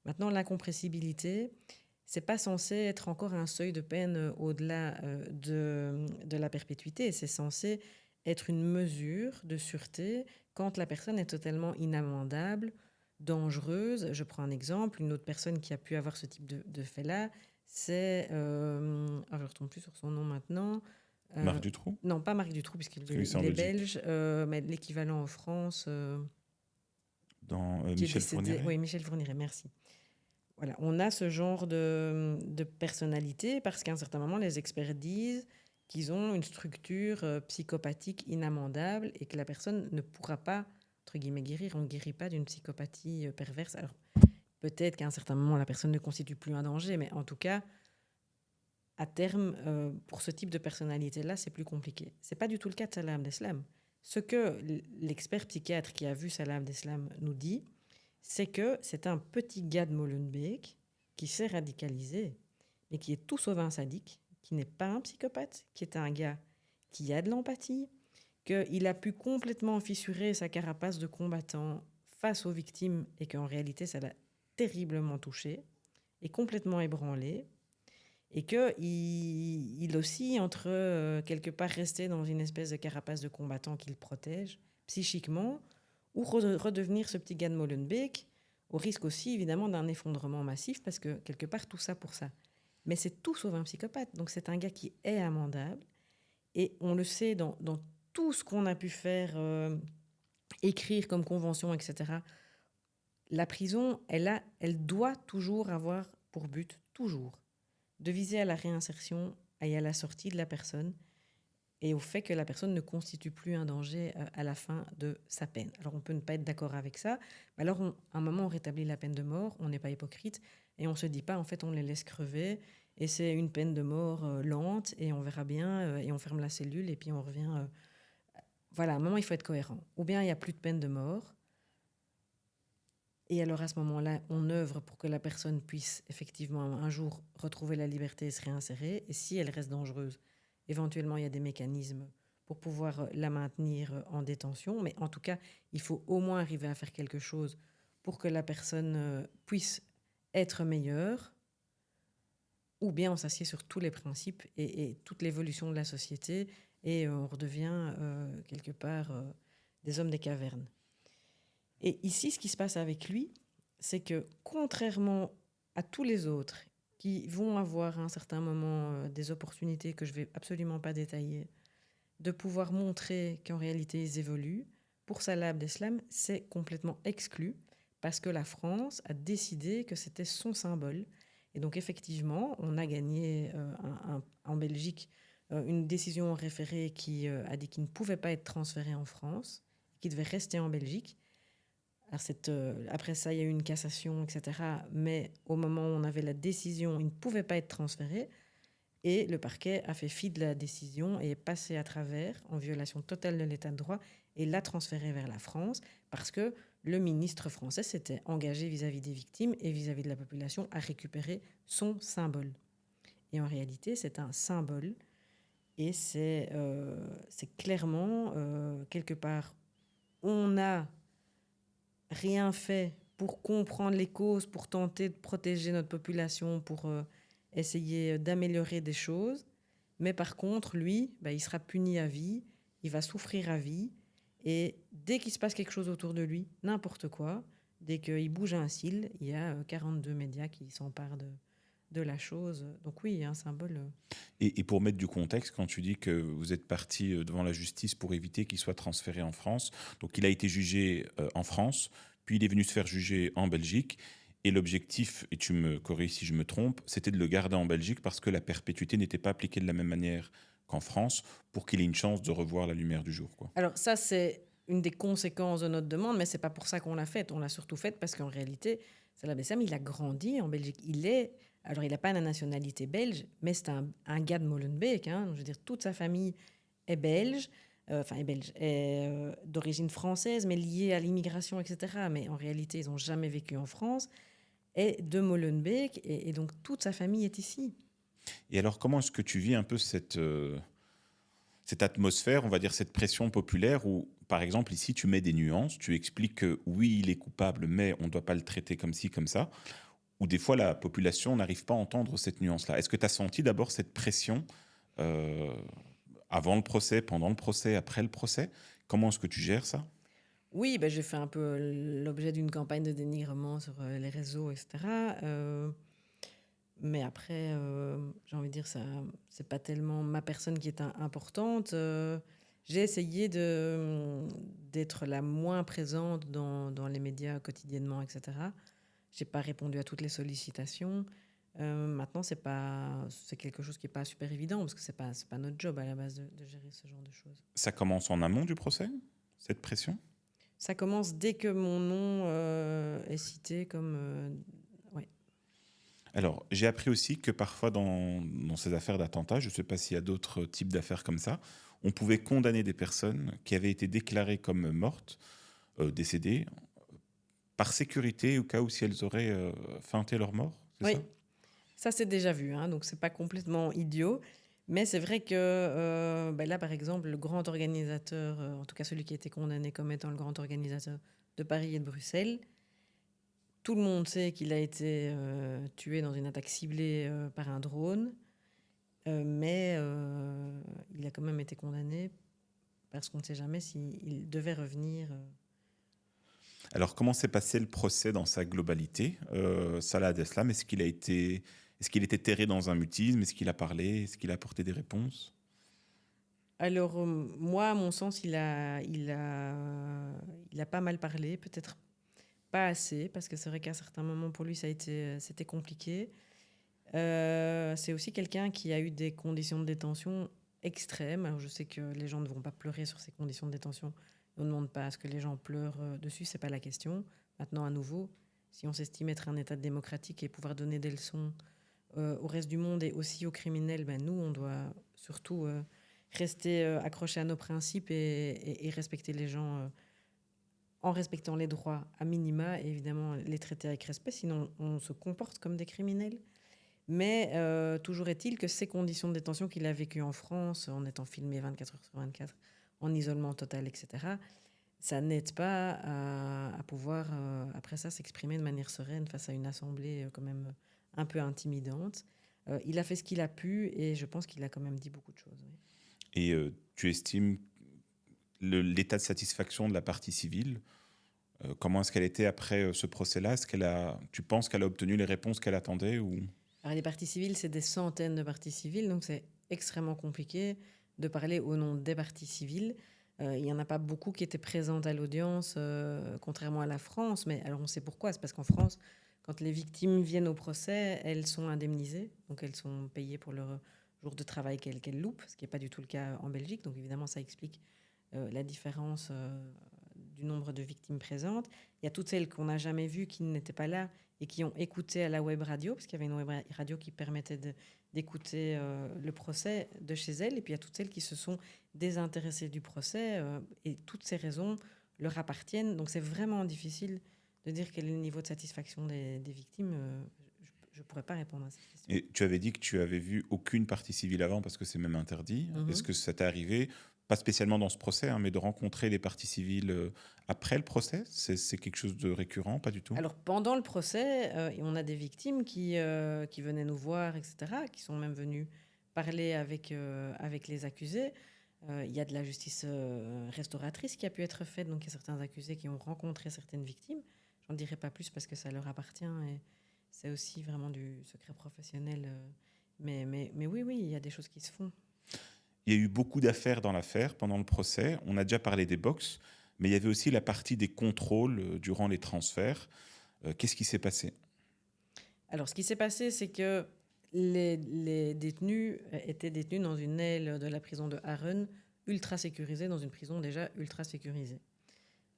Maintenant, l'incompressibilité, c'est pas censé être encore un seuil de peine au-delà de la perpétuité. C'est censé être une mesure de sûreté quand la personne est totalement inamendable, dangereuse. Je prends un exemple, une autre personne qui a pu avoir ce type de fait-là, c'est... je ne retombe plus sur son nom maintenant. Marc Dutroux? Non, pas Marc Dutroux, puisqu'il Parce que lui, c'est en est Belgique. belge, mais l'équivalent en France, Dans qui est Michel décédé. Fourniret? Oui, Michel Fourniret, merci. Voilà, on a ce genre de personnalité parce qu'à un certain moment, les experts disent qu'ils ont une structure psychopathique inamendable et que la personne ne pourra pas, entre guillemets, guérir. On ne guérit pas d'une psychopathie perverse. Alors, peut-être qu'à un certain moment, la personne ne constitue plus un danger, mais en tout cas, à terme, pour ce type de personnalité-là, c'est plus compliqué. Ce n'est pas du tout le cas de Salah Abdeslam. Ce que l'expert psychiatre qui a vu Salah Abdeslam nous dit, c'est que c'est un petit gars de Molenbeek qui s'est radicalisé, mais qui est tout sauf un sadique, qui n'est pas un psychopathe, qui est un gars qui a de l'empathie, qu'il a pu complètement fissurer sa carapace de combattant face aux victimes et qu'en réalité, ça l'a terriblement touché et complètement ébranlé. Et qu'il oscille entre quelque part rester dans une espèce de carapace de combattant qui le protège psychiquement, ou redevenir ce petit gars de Molenbeek, au risque aussi évidemment d'un effondrement massif, parce que quelque part tout ça pour ça. Mais c'est tout sauf un psychopathe, donc c'est un gars qui est amendable, et on le sait dans tout ce qu'on a pu faire, écrire comme convention, etc. La prison, elle doit toujours avoir pour but, toujours, de viser à la réinsertion et à la sortie de la personne, et au fait que la personne ne constitue plus un danger à la fin de sa peine. Alors on peut ne pas être d'accord avec ça, mais alors à un moment on rétablit la peine de mort, on n'est pas hypocrite, et on ne se dit pas en fait on les laisse crever, et c'est une peine de mort lente, et on verra bien, et on ferme la cellule, et puis on revient... Voilà, à un moment il faut être cohérent. Ou bien il n'y a plus de peine de mort, et alors à ce moment-là, on œuvre pour que la personne puisse effectivement un jour retrouver la liberté et se réinsérer, et si elle reste dangereuse, éventuellement, il y a des mécanismes pour pouvoir la maintenir en détention. Mais en tout cas, il faut au moins arriver à faire quelque chose pour que la personne puisse être meilleure. Ou bien on s'assied sur tous les principes et toute l'évolution de la société et on redevient quelque part des hommes des cavernes. Et ici, ce qui se passe avec lui, c'est que contrairement à tous les autres qui vont avoir à un certain moment des opportunités que je ne vais absolument pas détailler, de pouvoir montrer qu'en réalité ils évoluent. Pour Salah Abdeslam, c'est complètement exclu parce que la France a décidé que c'était son symbole. Et donc effectivement, on a gagné en Belgique une décision en référé qui a dit qu'il ne pouvait pas être transféré en France, qu'il devait rester en Belgique. Alors après ça, il y a eu une cassation, etc. Mais au moment où on avait la décision, il ne pouvait pas être transféré. Et le parquet a fait fi de la décision et est passé à travers, en violation totale de l'état de droit, et l'a transféré vers la France, parce que le ministre français s'était engagé vis-à-vis des victimes et vis-à-vis de la population à récupérer son symbole. Et en réalité, c'est un symbole. Et c'est clairement, quelque part, on n'a rien fait pour comprendre les causes, pour tenter de protéger notre population, pour essayer d'améliorer des choses. Mais par contre, lui, il sera puni à vie, il va souffrir à vie. Et dès qu'il se passe quelque chose autour de lui, n'importe quoi, dès qu'il bouge un cil, il y a 42 médias qui s'emparent de la chose. Donc oui, il y a un symbole. Et pour mettre du contexte, quand tu dis que vous êtes parti devant la justice pour éviter qu'il soit transféré en France, donc il a été jugé en France, puis il est venu se faire juger en Belgique. Et l'objectif, et tu me corriges si je me trompe, c'était de le garder en Belgique parce que la perpétuité n'était pas appliquée de la même manière qu'en France pour qu'il ait une chance de revoir la lumière du jour, quoi. Alors ça, c'est une des conséquences de notre demande, mais c'est pas pour ça qu'on l'a faite. On l'a surtout faite parce qu'en réalité, Salah Bessam, il a grandi en Belgique. Alors il n'a pas la nationalité belge, mais c'est un gars de Molenbeek. Hein. Je veux dire, toute sa famille est belge, est d'origine française, mais liée à l'immigration, etc. Mais en réalité, ils n'ont jamais vécu en France. Est de Molenbeek, et donc toute sa famille est ici. Et alors, comment est-ce que tu vis un peu cette atmosphère, on va dire cette pression populaire où, par exemple, ici, tu mets des nuances, tu expliques que oui, il est coupable, mais on ne doit pas le traiter comme ci, comme ça, ou des fois la population n'arrive pas à entendre cette nuance-là. Est-ce que tu as senti d'abord cette pression euh, avant le procès, pendant le procès, après le procès? Comment est-ce que tu gères ça? Oui, j'ai fait un peu l'objet d'une campagne de dénigrement sur les réseaux, etc. Mais après, j'ai envie de dire, ça, c'est pas tellement ma personne qui est importante. J'ai essayé d'être la moins présente dans les médias quotidiennement, etc. J'ai pas répondu à toutes les sollicitations. Maintenant, c'est quelque chose qui est pas super évident parce que c'est pas notre job à la base de gérer ce genre de choses. Ça commence en amont du procès, cette pression? Ça commence dès que mon nom est cité comme ouais. Alors, j'ai appris aussi que parfois dans ces affaires d'attentat, je ne sais pas s'il y a d'autres types d'affaires comme ça, on pouvait condamner des personnes qui avaient été déclarées comme mortes, décédées, par sécurité au cas où si elles auraient feinté leur mort, c'est Oui, ça? ça c'est déjà vu, hein, donc c'est pas complètement idiot. Mais c'est vrai que là, par exemple, le grand organisateur, en tout cas celui qui a été condamné comme étant le grand organisateur de Paris et de Bruxelles, tout le monde sait qu'il a été tué dans une attaque ciblée par un drone, mais il a quand même été condamné parce qu'on ne sait jamais s'il devait revenir. Alors, comment s'est passé le procès dans sa globalité? Salah Abdeslam, est-ce qu'il était terré dans un mutisme? Est-ce qu'il a parlé? Est-ce qu'il a apporté des réponses? Alors, moi, à mon sens, il a pas mal parlé, peut-être pas assez, parce que c'est vrai qu'à certains moments, pour lui, c'était compliqué. C'est aussi quelqu'un qui a eu des conditions de détention extrêmes. Alors, je sais que les gens ne vont pas pleurer sur ces conditions de détention. On ne demande pas à ce que les gens pleurent dessus, c'est pas la question. Maintenant, à nouveau, si on s'estime être un État démocratique et pouvoir donner des leçons au reste du monde et aussi aux criminels, nous, on doit surtout rester accrochés à nos principes et respecter les gens en respectant les droits à minima et évidemment les traiter avec respect, sinon on se comporte comme des criminels. Mais toujours est-il que ces conditions de détention qu'il a vécues en France, en étant filmé 24 heures sur 24, en isolement total, etc., ça n'aide pas à pouvoir, après ça, s'exprimer de manière sereine face à une assemblée quand même un peu intimidante. Il a fait ce qu'il a pu et je pense qu'il a quand même dit beaucoup de choses. Oui. Et tu estimes l'état de satisfaction de la partie civile? Comment est-ce qu'elle était après ce procès-là? Tu penses qu'elle a obtenu les réponses qu'elle attendait ou... Alors, les parties civiles, c'est des centaines de parties civiles, donc c'est extrêmement compliqué de parler au nom des parties civiles. Il n'y en a pas beaucoup qui étaient présentes à l'audience, contrairement à la France. Mais alors, on sait pourquoi. C'est parce qu'en France, quand les victimes viennent au procès, elles sont indemnisées. Donc, elles sont payées pour leur jour de travail qu'elles loupent, ce qui n'est pas du tout le cas en Belgique. Donc, évidemment, ça explique la différence du nombre de victimes présentes. Il y a toutes celles qu'on n'a jamais vues, qui n'étaient pas là et qui ont écouté à la web radio, parce qu'il y avait une web radio qui permettait d'écouter le procès de chez elles. Et puis il y a toutes celles qui se sont désintéressées du procès et toutes ces raisons leur appartiennent. Donc c'est vraiment difficile de dire quel est le niveau de satisfaction des victimes. Je ne pourrais pas répondre à cette question. Et tu avais dit que tu avais vu aucune partie civile avant parce que c'est même interdit. Est-ce que ça t'est arrivé, pas spécialement dans ce procès, mais de rencontrer les parties civiles après le procès? C'est quelque chose de récurrent, pas du tout? Alors pendant le procès, on a des victimes qui venaient nous voir, etc., qui sont même venues parler avec les accusés. Il y a de la justice restauratrice qui a pu être faite, donc il y a certains accusés qui ont rencontré certaines victimes. J'en dirai pas plus parce que ça leur appartient et c'est aussi vraiment du secret professionnel. Mais oui, il y a des choses qui se font. Il y a eu beaucoup d'affaires dans l'affaire pendant le procès. On a déjà parlé des box, mais il y avait aussi la partie des contrôles durant les transferts. Qu'est-ce qui s'est passé? Alors, ce qui s'est passé, c'est que les détenus étaient détenus dans une aile de la prison de Harren, ultra sécurisée, dans une prison déjà ultra sécurisée.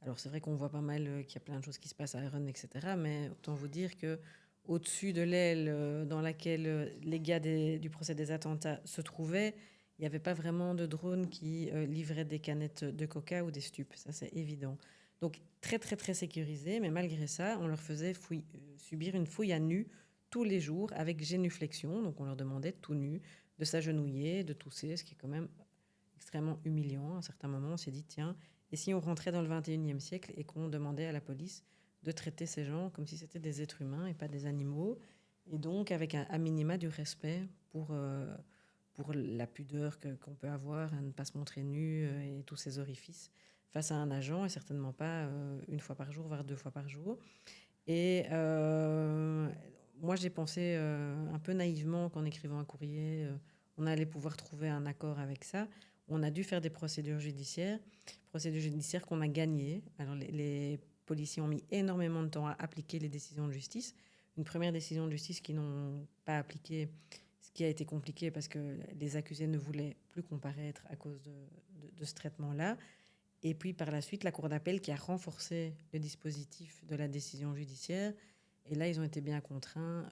Alors, c'est vrai qu'on voit pas mal qu'il y a plein de choses qui se passent à Harren, etc., mais autant vous dire que au-dessus de l'aile dans laquelle les gars du procès des attentats se trouvaient, il n'y avait pas vraiment de drone qui livrait des canettes de coca ou des stupes, ça c'est évident. Donc très très très sécurisé, mais malgré ça, on leur faisait subir une fouille à nu tous les jours avec génuflexion, donc on leur demandait tout nu de s'agenouiller, de tousser, ce qui est quand même extrêmement humiliant. À un certain moment, on s'est dit, tiens, et si on rentrait dans le 21e siècle et qu'on demandait à la police de traiter ces gens comme si c'était des êtres humains et pas des animaux, et donc avec un minima du respect pour la pudeur qu'on peut avoir à ne pas se montrer nu et tous ces orifices face à un agent, et certainement pas une fois par jour, voire 2 fois par jour. Et moi, j'ai pensé un peu naïvement qu'en écrivant un courrier, on allait pouvoir trouver un accord avec ça. On a dû faire des procédures judiciaires qu'on a gagnées. Alors, les policiers ont mis énormément de temps à appliquer les décisions de justice. Une première décision de justice qu'ils n'ont pas appliquée, ce qui a été compliqué parce que les accusés ne voulaient plus comparaître à cause de ce traitement-là. Et puis par la suite, la Cour d'appel qui a renforcé le dispositif de la décision judiciaire. Et là, ils ont été bien contraints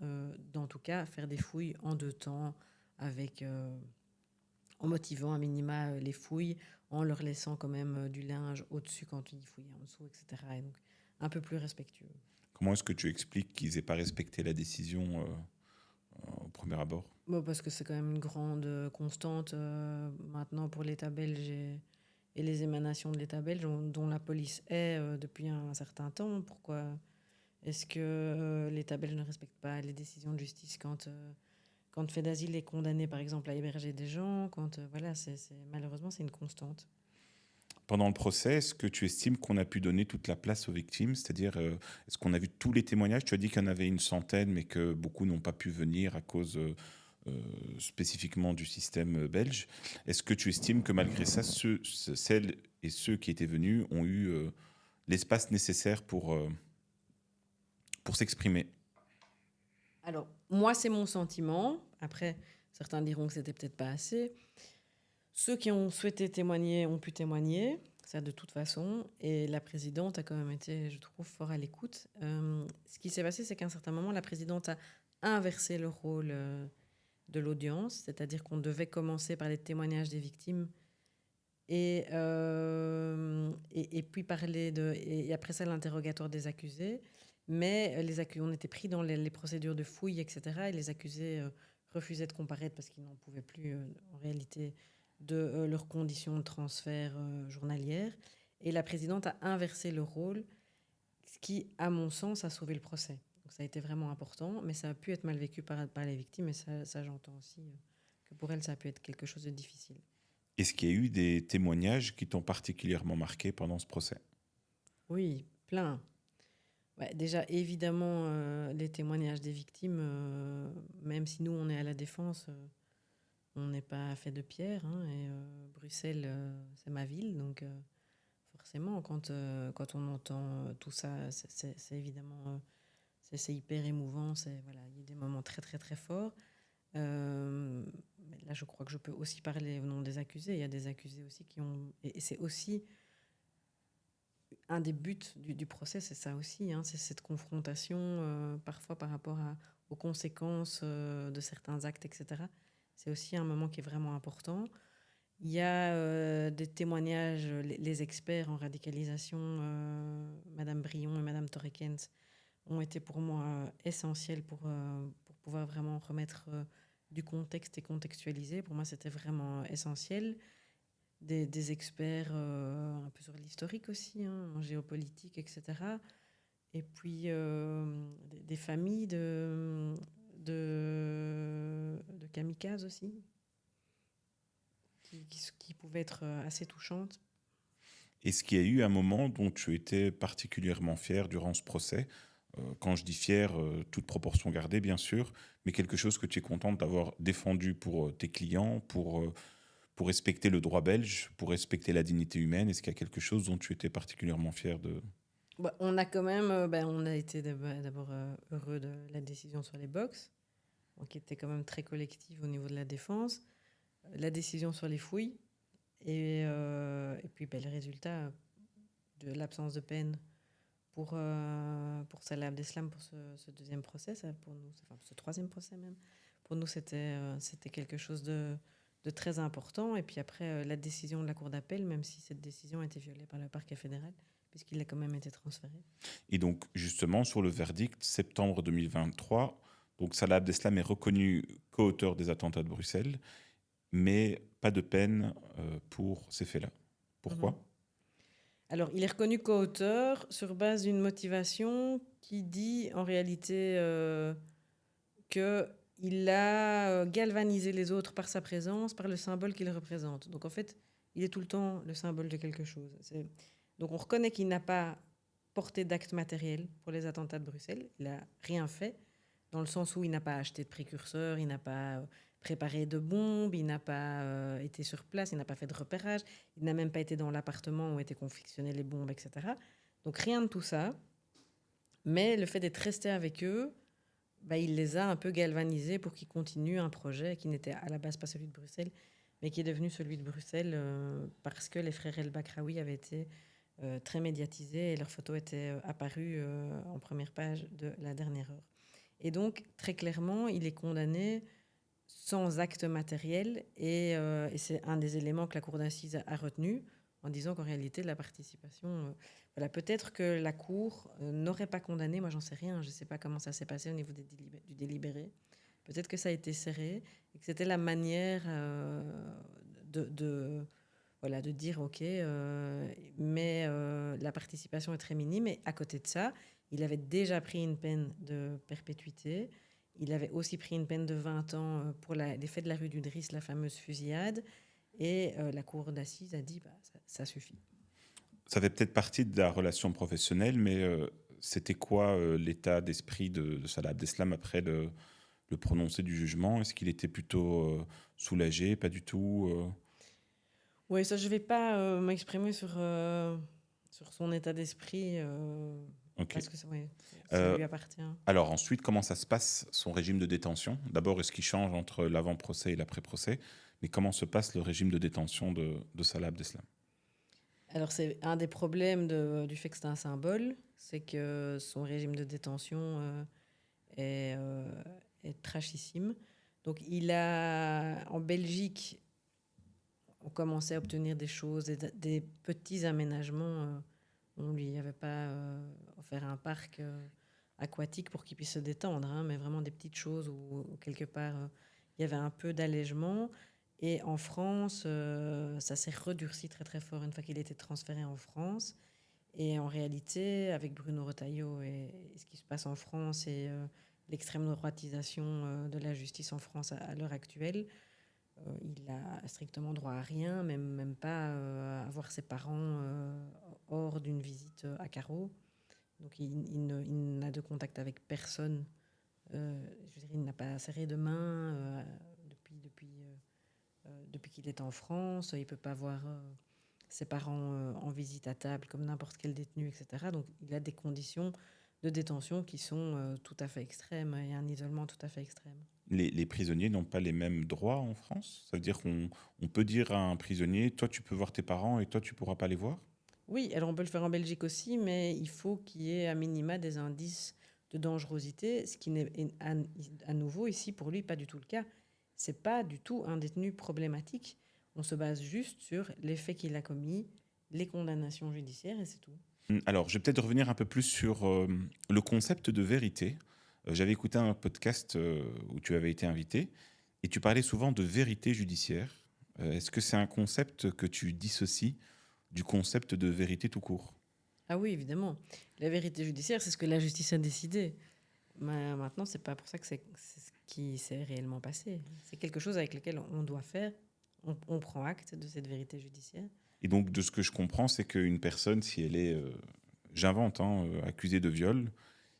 d'en tout cas faire des fouilles en 2 temps, en motivant à minima les fouilles, en leur laissant quand même du linge au-dessus quand ils fouillaient en dessous, etc. Et donc un peu plus respectueux. Comment est-ce que tu expliques qu'ils n'aient pas respecté la décision au premier abord? Bon, parce que c'est quand même une grande constante maintenant pour l'État belge et les émanations de l'État belge dont la police est depuis un certain temps. Pourquoi est-ce que l'État belge ne respecte pas les décisions de justice quand fait d'asile est condamné, par exemple, à héberger des gens, voilà, malheureusement, c'est une constante. Pendant le procès, est-ce que tu estimes qu'on a pu donner toute la place aux victimes? C'est-à-dire, est-ce qu'on a vu tous les témoignages? Tu as dit qu'il y en avait une centaine, mais que beaucoup n'ont pas pu venir à cause spécifiquement du système belge. Est-ce que tu estimes que malgré ça, celles et ceux qui étaient venus ont eu l'espace nécessaire pour s'exprimer? Alors, moi, c'est mon sentiment. Après, certains diront que c'était peut-être pas assez. Ceux qui ont souhaité témoigner ont pu témoigner, ça de toute façon. Et la présidente a quand même été, je trouve, fort à l'écoute. Ce qui s'est passé, c'est qu'à un certain moment, la présidente a inversé le rôle de l'audience, c'est-à-dire qu'on devait commencer par les témoignages des victimes et puis parler et après ça l'interrogatoire des accusés. Mais on était pris dans les procédures de fouilles, etc. Et les accusés refusaient de comparaître parce qu'ils n'en pouvaient plus, en réalité, de leurs conditions de transfert journalières. Et la présidente a inversé le rôle, ce qui, à mon sens, a sauvé le procès. Donc ça a été vraiment important, mais ça a pu être mal vécu par les victimes. Et ça j'entends aussi que pour elles, ça a pu être quelque chose de difficile. Est-ce qu'il y a eu des témoignages qui t'ont particulièrement marqué pendant ce procès? Oui, plein. Ouais, déjà, évidemment, les témoignages des victimes, même si nous, on est à la défense, on n'est pas fait de pierre. Et Bruxelles, c'est ma ville. Donc, forcément, quand on entend tout ça, c'est évidemment... c'est hyper émouvant. Voilà, il y a des moments très, très, très forts. Là, je crois que je peux aussi parler au nom des accusés. Il y a des accusés aussi qui ont... Et c'est aussi... un des buts du procès, c'est ça aussi, hein, c'est cette confrontation parfois par rapport aux conséquences de certains actes, etc. C'est aussi un moment qui est vraiment important. Il y a des témoignages, les experts en radicalisation, Madame Brion et Madame Torrekens, ont été pour moi essentiels pour pouvoir vraiment remettre du contexte et contextualiser. Pour moi, c'était vraiment essentiel. Des experts un peu sur l'historique aussi, hein, en géopolitique, etc. Et puis des familles de kamikazes aussi, qui pouvaient être assez touchantes. Est-ce qu'il y a eu un moment dont tu étais particulièrement fier durant ce procès? Quand je dis fier, toute proportion gardée, bien sûr, mais quelque chose que tu es contente d'avoir défendu pour tes clients, pour respecter le droit belge, pour respecter la dignité humaine. Est-ce qu'il y a quelque chose dont tu étais particulièrement fier de... Bah, on a quand même, on a été d'abord heureux de la décision sur les box, qui était quand même très collective au niveau de la défense, la décision sur les fouilles, et puis le résultat de l'absence de peine pour Salah Abdeslam pour ce deuxième procès, ça, pour nous, enfin ce troisième procès même. Pour nous, c'était quelque chose de très important. Et puis après, la décision de la Cour d'appel, même si cette décision a été violée par le parquet fédéral, puisqu'il a quand même été transféré. Et donc, justement, sur le verdict, septembre 2023, donc Salah Abdeslam est reconnu co-auteur des attentats de Bruxelles, mais pas de peine pour ces faits-là. Pourquoi ? Alors, il est reconnu co-auteur sur base d'une motivation qui dit en réalité qu'il a galvanisé les autres par sa présence, par le symbole qu'il représente. Donc, en fait, il est tout le temps le symbole de quelque chose. Donc, on reconnaît qu'il n'a pas porté d'acte matériel pour les attentats de Bruxelles. Il n'a rien fait, dans le sens où il n'a pas acheté de précurseurs, il n'a pas préparé de bombes, il n'a pas été sur place, il n'a pas fait de repérage, il n'a même pas été dans l'appartement où étaient confectionnées les bombes, etc. Donc rien de tout ça. Mais le fait d'être resté avec eux, il les a un peu galvanisés pour qu'ils continuent un projet qui n'était à la base pas celui de Bruxelles, mais qui est devenu celui de Bruxelles parce que les frères El Bakraoui avaient été très médiatisés et leurs photos étaient apparues en première page de la dernière heure. Et donc, très clairement, il est condamné sans acte matériel et c'est un des éléments que la Cour d'assises a retenu en disant qu'en réalité, la participation... peut-être que la Cour n'aurait pas condamné, moi j'en sais rien, je ne sais pas comment ça s'est passé au niveau du délibéré. Peut-être que ça a été serré et que c'était la manière de dire ok, mais la participation est très minime. Et à côté de ça, il avait déjà pris une peine de perpétuité. Il avait aussi pris une peine de 20 ans pour les faits de la rue du Driss, la fameuse fusillade. Et la cour d'assises a dit ça suffit. Ça fait peut-être partie de la relation professionnelle, mais c'était quoi l'état d'esprit de Salah Abdeslam après le prononcé du jugement? Est-ce qu'il était plutôt soulagé? Pas du tout Oui, ça, je ne vais pas m'exprimer sur son état d'esprit, Okay. parce que ça lui appartient. Alors ensuite, comment ça se passe, son régime de détention? D'abord, est-ce qu'il change entre l'avant-procès et l'après-procès? Mais comment se passe le régime de détention de Salah Abdeslam? Alors, c'est un des problèmes du fait que c'est un symbole, c'est que son régime de détention est trashissime. Donc, en Belgique, on commençait à obtenir des choses, des petits aménagements. On ne lui avait pas offert un parc aquatique pour qu'il puisse se détendre, hein, mais vraiment des petites choses où quelque part, il y avait un peu d'allègement. Et en France, ça s'est redurci très très fort une fois qu'il a été transféré en France. Et en réalité, avec Bruno Retailleau et ce qui se passe en France et l'extrême droitisation de la justice en France à l'heure actuelle, il a strictement droit à rien, même pas à voir ses parents hors d'une visite à carreau. Donc il n'a de contact avec personne. Je veux dire, il n'a pas serré de main depuis qu'il est en France. Il ne peut pas voir ses parents en visite à table comme n'importe quel détenu, etc. Donc il a des conditions de détention qui sont tout à fait extrêmes et un isolement tout à fait extrême. Les prisonniers n'ont pas les mêmes droits en France? Ça veut dire qu'on peut dire à un prisonnier, toi tu peux voir tes parents et toi tu ne pourras pas les voir? Oui, alors on peut le faire en Belgique aussi, mais il faut qu'il y ait à minima des indices de dangerosité, ce qui n'est à nouveau ici pour lui pas du tout le cas. C'est pas du tout un détenu problématique. On se base juste sur les faits qu'il a commis, les condamnations judiciaires et c'est tout. Alors, je vais peut-être revenir un peu plus sur le concept de vérité. J'avais écouté un podcast où tu avais été invité et tu parlais souvent de vérité judiciaire. Est-ce que c'est un concept que tu dissocies du concept de vérité tout court? Ah oui, évidemment. La vérité judiciaire, c'est ce que la justice a décidé. Mais maintenant, c'est pas pour ça que c'est ce qui s'est réellement passé. C'est quelque chose avec lequel on doit faire. On prend acte de cette vérité judiciaire. Et donc, de ce que je comprends, c'est qu'une personne, si elle est, j'invente, hein, accusée de viol,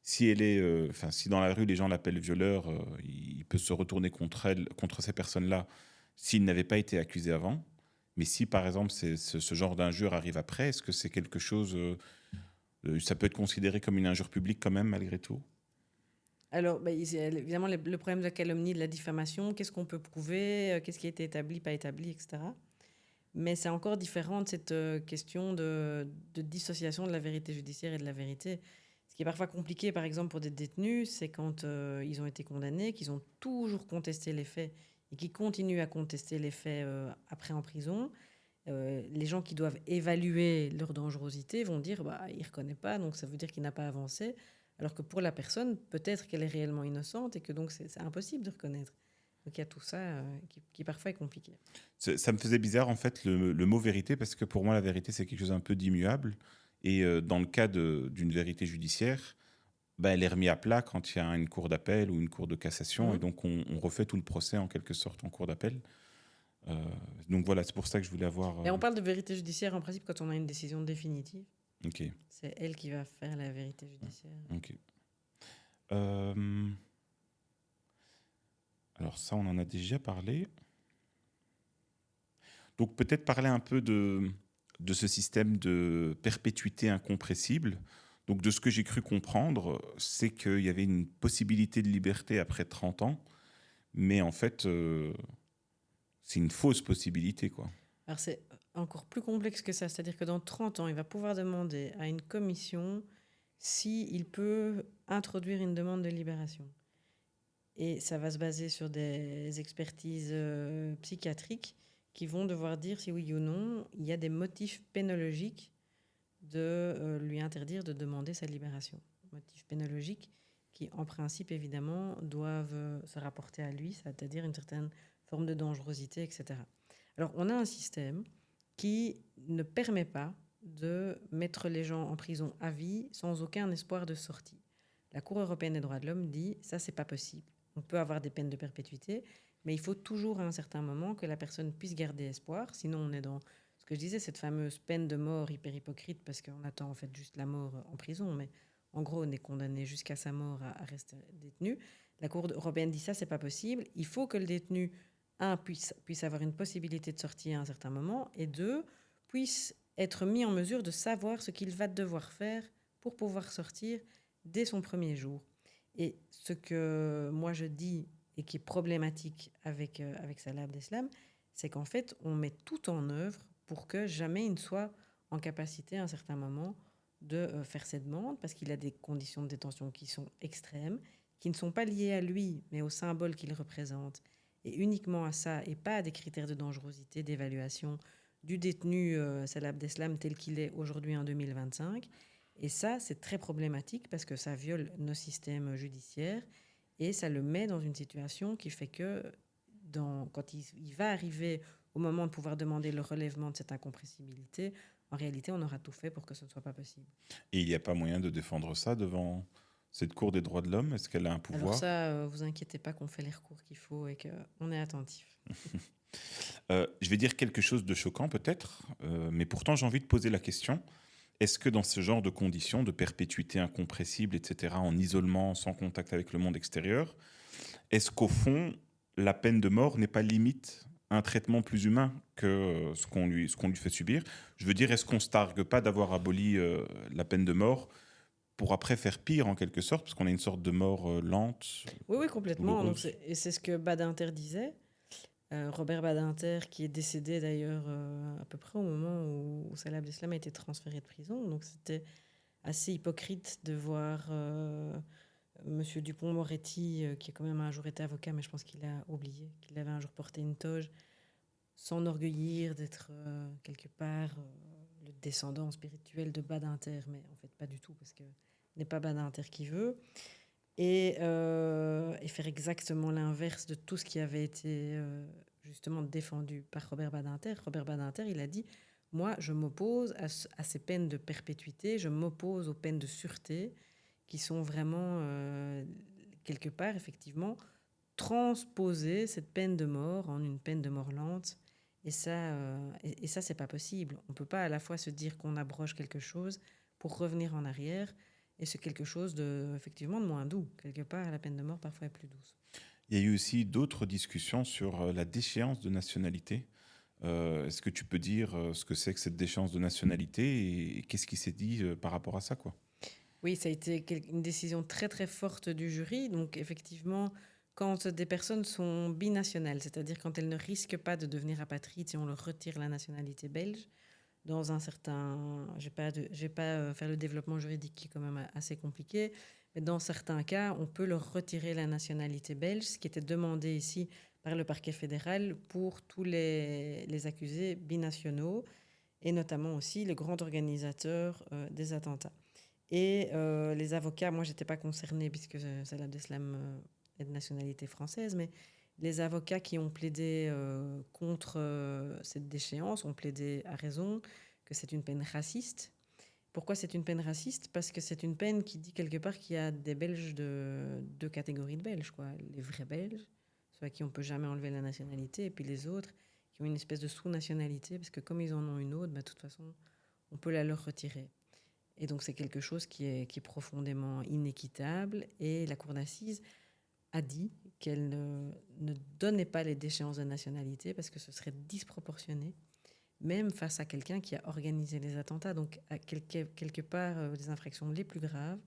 si elle est, si dans la rue les gens l'appellent violeur, il peut se retourner contre elle, contre ces personnes-là, s'il n'avait pas été accusé avant. Mais si, par exemple, ce genre d'injure arrive après, est-ce que c'est quelque chose, ça peut être considéré comme une injure publique quand même, malgré tout? Alors, évidemment, le problème de la calomnie, de la diffamation, qu'est-ce qu'on peut prouver, qu'est-ce qui a été établi, pas établi, etc. Mais c'est encore différent de cette question de dissociation de la vérité judiciaire et de la vérité. Ce qui est parfois compliqué, par exemple, pour des détenus, c'est quand ils ont été condamnés, qu'ils ont toujours contesté les faits et qu'ils continuent à contester les faits après en prison. Les gens qui doivent évaluer leur dangerosité vont dire il ne reconnaît pas, donc ça veut dire qu'il n'a pas avancé. Alors que pour la personne, peut-être qu'elle est réellement innocente et que donc c'est impossible de reconnaître. Donc il y a tout ça qui parfois est compliqué. Ça me faisait bizarre, en fait, le mot vérité, parce que pour moi, la vérité, c'est quelque chose un peu d'immuable. Et dans le cas d'une vérité judiciaire, elle est remise à plat quand il y a une cour d'appel ou une cour de cassation. Et donc, on refait tout le procès, en quelque sorte, en cour d'appel. Euh, donc voilà, c'est pour ça que je voulais avoir... Et on parle de vérité judiciaire en principe quand on a une décision définitive. Ok. C'est elle qui va faire la vérité judiciaire. Ok. Alors ça, on en a déjà parlé. Donc peut-être parler un peu de ce système de perpétuité incompressible. Donc de ce que j'ai cru comprendre, c'est qu'il y avait une possibilité de liberté après 30 ans, mais en fait, c'est une fausse possibilité, quoi. Alors c'est encore plus complexe que ça, c'est-à-dire que dans 30 ans, il va pouvoir demander à une commission s'il peut introduire une demande de libération. Et ça va se baser sur des expertises psychiatriques qui vont devoir dire si oui ou non il y a des motifs pénologiques de lui interdire de demander sa libération. Motifs pénologiques qui, en principe, évidemment, doivent se rapporter à lui, c'est-à-dire une certaine forme de dangerosité, etc. Alors, on a un système qui ne permet pas de mettre les gens en prison à vie sans aucun espoir de sortie. La Cour européenne des droits de l'homme dit ça, c'est pas possible. On peut avoir des peines de perpétuité, mais il faut toujours à un certain moment que la personne puisse garder espoir. Sinon, on est dans ce que je disais, cette fameuse peine de mort hyper hypocrite, parce qu'on attend en fait juste la mort en prison, mais en gros, on est condamné jusqu'à sa mort à rester détenu. La Cour européenne dit ça, c'est pas possible. Il faut que le détenu, un, puisse avoir une possibilité de sortir à un certain moment, et deux, puisse être mis en mesure de savoir ce qu'il va devoir faire pour pouvoir sortir dès son premier jour. Et ce que moi je dis et qui est problématique avec Salah Abdeslam, c'est qu'en fait, on met tout en œuvre pour que jamais il ne soit en capacité à un certain moment de faire cette demande, parce qu'il a des conditions de détention qui sont extrêmes, qui ne sont pas liées à lui, mais au symbole qu'il représente, et uniquement à ça, et pas à des critères de dangerosité, d'évaluation du détenu Salah Abdeslam tel qu'il est aujourd'hui en 2025. Et ça, c'est très problématique parce que ça viole nos systèmes judiciaires et ça le met dans une situation qui fait que quand il va arriver au moment de pouvoir demander le relèvement de cette incompressibilité, en réalité, on aura tout fait pour que ce ne soit pas possible. Et il n'y a pas moyen de défendre ça devant cette Cour des droits de l'homme? Est-ce qu'elle a un pouvoir? Alors ça, vous inquiétez pas qu'on fait les recours qu'il faut et qu'on est attentif. Je vais dire quelque chose de choquant peut-être, mais pourtant j'ai envie de poser la question. Est-ce que dans ce genre de conditions, de perpétuité incompressible, etc., en isolement, sans contact avec le monde extérieur, est-ce qu'au fond, la peine de mort n'est pas limite un traitement plus humain que ce qu'on lui fait subir? Je veux dire, est-ce qu'on ne se targue pas d'avoir aboli la peine de mort pour après faire pire en quelque sorte, parce qu'on a une sorte de mort lente, Oui, complètement. douloureuse? Et c'est ce que Badinter disait. Robert Badinter, qui est décédé d'ailleurs à peu près au moment où Salah Abdeslam a été transféré de prison. Donc c'était assez hypocrite de voir Monsieur Dupond-Moretti, qui a quand même un jour été avocat, mais je pense qu'il a oublié qu'il avait un jour porté une toge, s'enorgueillir d'être quelque part le descendant spirituel de Badinter, mais en fait pas du tout, parce que ce n'est pas Badinter qui veut. Et faire exactement l'inverse de tout ce qui avait été justement défendu par Robert Badinter. Robert Badinter, il a dit, moi, je m'oppose à ces peines de perpétuité, je m'oppose aux peines de sûreté, qui sont vraiment, quelque part, effectivement, transposer cette peine de mort en une peine de mort lente. Et ça, c'est pas possible. On peut pas à la fois se dire qu'on abroge quelque chose pour revenir en arrière, et c'est quelque chose effectivement de moins doux. Quelque part, la peine de mort parfois est plus douce. Il y a eu aussi d'autres discussions sur la déchéance de nationalité. Est-ce que tu peux dire ce que c'est que cette déchéance de nationalité et qu'est-ce qui s'est dit par rapport à ça, quoi? Oui, ça a été une décision très très forte du jury. Donc effectivement, quand des personnes sont binationales, c'est-à-dire quand elles ne risquent pas de devenir apatrides si on leur retire la nationalité belge, dans un certain... Je vais pas faire le développement juridique qui est quand même assez compliqué, mais dans certains cas, on peut leur retirer la nationalité belge, ce qui était demandé ici par le parquet fédéral pour tous les accusés binationaux, et notamment aussi le grand organisateur des attentats. Et les avocats, moi, je n'étais pas concernée puisque Salah Abdeslam est de nationalité française, mais les avocats qui ont plaidé contre cette déchéance ont plaidé à raison que c'est une peine raciste. Pourquoi c'est une peine raciste? Parce que c'est une peine qui dit quelque part qu'il y a des Belges de deux catégories de Belges, quoi. Les vrais Belges, ceux à qui on ne peut jamais enlever la nationalité, et puis les autres qui ont une espèce de sous-nationalité, parce que comme ils en ont une autre, bah, de toute façon, on peut la leur retirer. Et donc c'est quelque chose qui est profondément inéquitable. Et la Cour d'assises a dit qu'elle ne donnait pas les déchéances de nationalité parce que ce serait disproportionné, même face à quelqu'un qui a organisé les attentats. Donc à quelque part, les infractions les plus graves,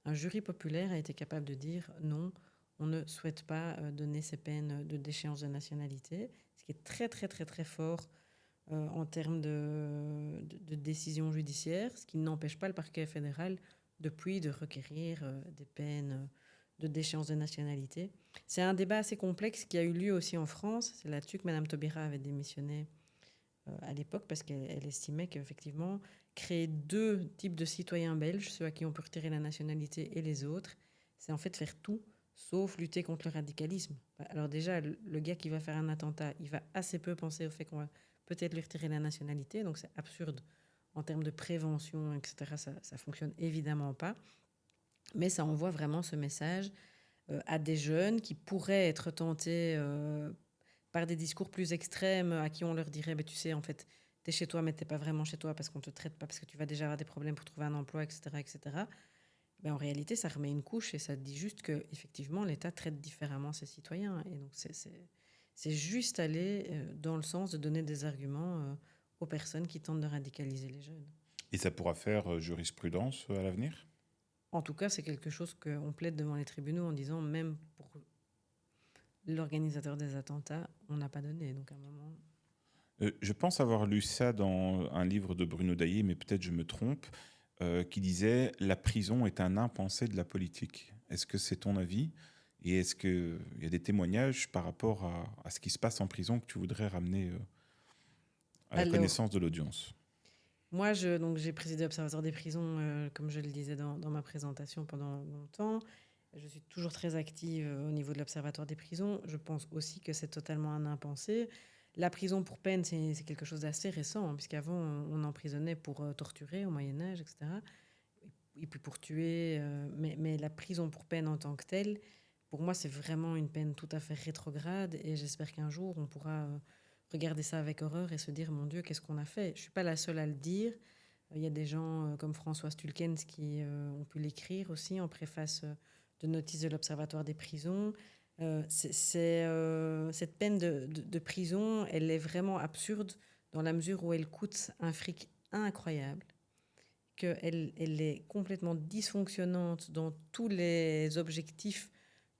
un jury populaire a été capable de dire non, on ne souhaite pas donner ces peines de déchéance de nationalité, ce qui est très très très très fort en termes de décision judiciaire, ce qui n'empêche pas le parquet fédéral depuis de requérir des peines de déchéance de nationalité. C'est un débat assez complexe qui a eu lieu aussi en France. C'est là-dessus que Mme Taubira avait démissionné à l'époque parce qu'elle estimait qu'effectivement, créer deux types de citoyens belges, ceux à qui on peut retirer la nationalité et les autres, c'est en fait faire tout sauf lutter contre le radicalisme. Alors déjà, le gars qui va faire un attentat, il va assez peu penser au fait qu'on va peut-être lui retirer la nationalité, donc c'est absurde en termes de prévention, etc. Ça fonctionne évidemment pas, mais ça envoie vraiment ce message à des jeunes qui pourraient être tentés par des discours plus extrêmes, à qui on leur dirait, tu sais, en fait, t'es chez toi, mais t'es pas vraiment chez toi parce qu'on te traite pas, parce que tu vas déjà avoir des problèmes pour trouver un emploi, etc., etc. En réalité, ça remet une couche et ça dit juste que effectivement l'État traite différemment ses citoyens. Et donc c'est juste aller dans le sens de donner des arguments aux personnes qui tentent de radicaliser les jeunes. Et ça pourra faire jurisprudence à l'avenir? En tout cas, c'est quelque chose qu'on plaide devant les tribunaux en disant même pour l'organisateur des attentats, on n'a pas donné. Donc à un moment... Je pense avoir lu ça dans un livre de Bruno Daillé, mais peut-être je me trompe, qui disait « La prison est un impensé de la politique ». Est-ce que c'est ton avis? Et est-ce qu'il y a des témoignages par rapport à ce qui se passe en prison que tu voudrais ramener à la connaissance de l'audience? Moi, j'ai présidé l'Observatoire des prisons, comme je le disais dans ma présentation pendant longtemps. Je suis toujours très active au niveau de l'Observatoire des prisons. Je pense aussi que c'est totalement un impensé. La prison pour peine, c'est quelque chose d'assez récent, hein, puisqu'avant, on emprisonnait pour torturer au Moyen-Âge, etc. Et puis pour tuer. Mais la prison pour peine en tant que telle, pour moi, c'est vraiment une peine tout à fait rétrograde. Et j'espère qu'un jour, on pourra regarder ça avec horreur et se dire, mon Dieu, qu'est-ce qu'on a fait? Je ne suis pas la seule à le dire. Il y a des gens comme Françoise Tulkens qui ont pu l'écrire aussi en préface de notice de l'Observatoire des prisons. Cette peine de prison, elle est vraiment absurde dans la mesure où elle coûte un fric incroyable, qu'elle est complètement dysfonctionnante dans tous les objectifs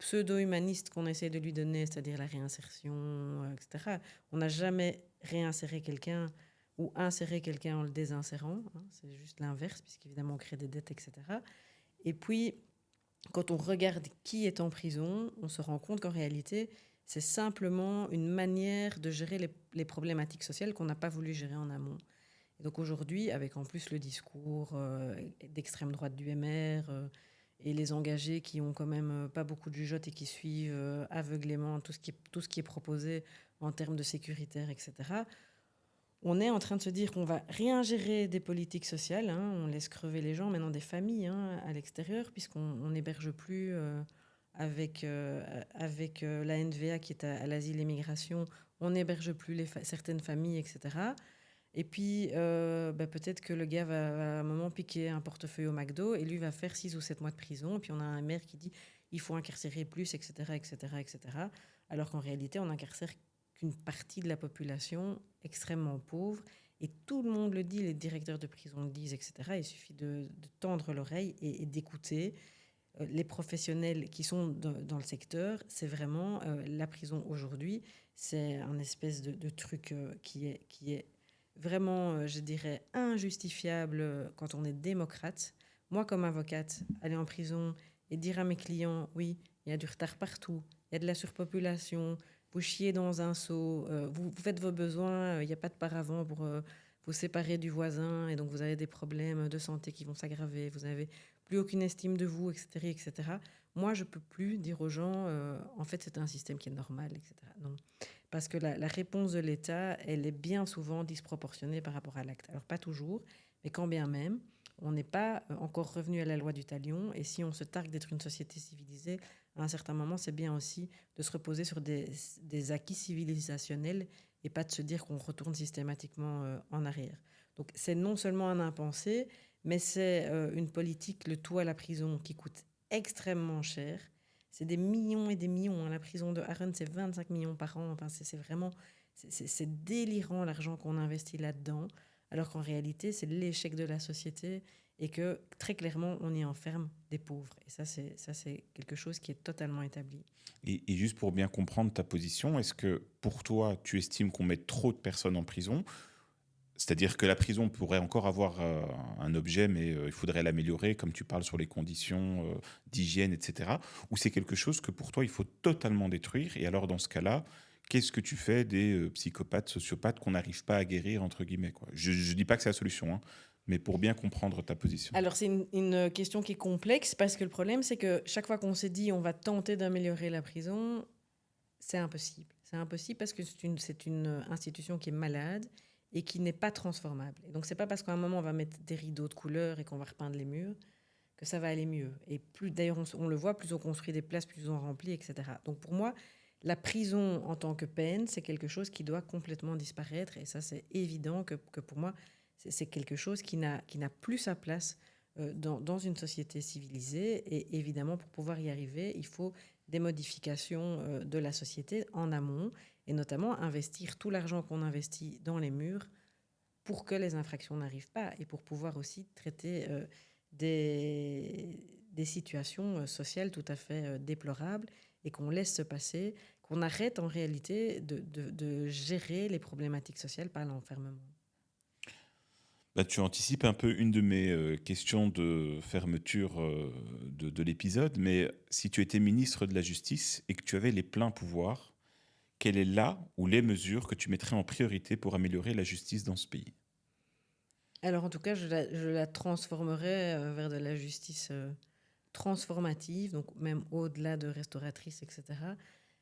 pseudo-humaniste qu'on essaie de lui donner, c'est-à-dire la réinsertion, etc. On n'a jamais réinséré quelqu'un ou inséré quelqu'un en le désinsérant. Hein, c'est juste l'inverse, puisqu'évidemment on crée des dettes, etc. Et puis, quand on regarde qui est en prison, on se rend compte qu'en réalité, c'est simplement une manière de gérer les problématiques sociales qu'on n'a pas voulu gérer en amont. Et donc aujourd'hui, avec en plus le discours d'extrême droite du MR et les engagés qui ont quand même pas beaucoup de jugeote et qui suivent aveuglément tout ce qui est proposé en termes de sécuritaire, etc., on est en train de se dire qu'on va réingérer des politiques sociales. Hein, on laisse crever les gens, maintenant des familles à l'extérieur, puisqu'on n'héberge plus avec la NVA qui est à l'asile et migration, on n'héberge plus certaines familles, etc. Et puis, peut-être que le gars va à un moment piquer un portefeuille au McDo et lui va faire 6 ou 7 mois de prison. Et puis, on a un maire qui dit il faut incarcérer plus, etc., etc., etc. Alors qu'en réalité, on incarcère qu'une partie de la population extrêmement pauvre. Et tout le monde le dit, les directeurs de prison le disent, etc. Il suffit de tendre l'oreille et d'écouter. Les professionnels qui sont dans le secteur, c'est vraiment la prison aujourd'hui. C'est un espèce de truc qui est vraiment, je dirais, injustifiable quand on est démocrate. Moi, comme avocate, aller en prison et dire à mes clients, oui, il y a du retard partout, il y a de la surpopulation, vous chiez dans un seau, vous faites vos besoins, il n'y a pas de paravent pour vous séparer du voisin, et donc vous avez des problèmes de santé qui vont s'aggraver, vous n'avez plus aucune estime de vous, etc., etc. Moi, je ne peux plus dire aux gens, en fait, c'est un système qui est normal, etc. Non. Parce que la réponse de l'État, elle est bien souvent disproportionnée par rapport à l'acte. Alors, pas toujours, mais quand bien même, on n'est pas encore revenu à la loi du talion. Et si on se targue d'être une société civilisée, à un certain moment, c'est bien aussi de se reposer sur des acquis civilisationnels et pas de se dire qu'on retourne systématiquement en arrière. Donc, c'est non seulement un impensé, mais c'est une politique, le tout à la prison, qui coûte extrêmement cher. C'est des millions et des millions. Hein. La prison de Harren, c'est 25 millions par an. Enfin, c'est vraiment... C'est délirant l'argent qu'on investit là-dedans, alors qu'en réalité, c'est l'échec de la société et que, très clairement, on y enferme des pauvres. Et ça, c'est quelque chose qui est totalement établi. Et juste pour bien comprendre ta position, est-ce que pour toi, tu estimes qu'on met trop de personnes en prison ? C'est-à-dire que la prison pourrait encore avoir un objet, mais il faudrait l'améliorer, comme tu parles sur les conditions d'hygiène, etc. Ou c'est quelque chose que pour toi, il faut totalement détruire. Et alors, dans ce cas-là, qu'est-ce que tu fais des psychopathes, sociopathes qu'on n'arrive pas à guérir, entre guillemets, quoi. Je ne dis pas que c'est la solution, hein, mais pour bien comprendre ta position. Alors, c'est une question qui est complexe, parce que le problème, c'est que chaque fois qu'on s'est dit on va tenter d'améliorer la prison, c'est impossible. C'est impossible parce que c'est une institution qui est malade et qui n'est pas transformable. Et donc, c'est pas parce qu'à un moment, on va mettre des rideaux de couleur et qu'on va repeindre les murs que ça va aller mieux. Et plus, d'ailleurs, on le voit, plus on construit des places, plus on remplit, etc. Donc, pour moi, la prison en tant que peine, c'est quelque chose qui doit complètement disparaître. Et ça, c'est évident que pour moi, c'est quelque chose qui n'a plus sa place dans une société civilisée. Et évidemment, pour pouvoir y arriver, il faut des modifications de la société en amont, et notamment investir tout l'argent qu'on investit dans les murs pour que les infractions n'arrivent pas et pour pouvoir aussi traiter des situations sociales tout à fait déplorables et qu'on laisse se passer, qu'on arrête en réalité de gérer les problématiques sociales par l'enfermement. Bah, tu anticipes un peu une de mes questions de fermeture de l'épisode, mais si tu étais ministre de la Justice et que tu avais les pleins pouvoirs, quelle est là ou les mesures que tu mettrais en priorité pour améliorer la justice dans ce pays ? Alors en tout cas, je la transformerais vers de la justice transformative, donc même au-delà de restauratrice, etc.,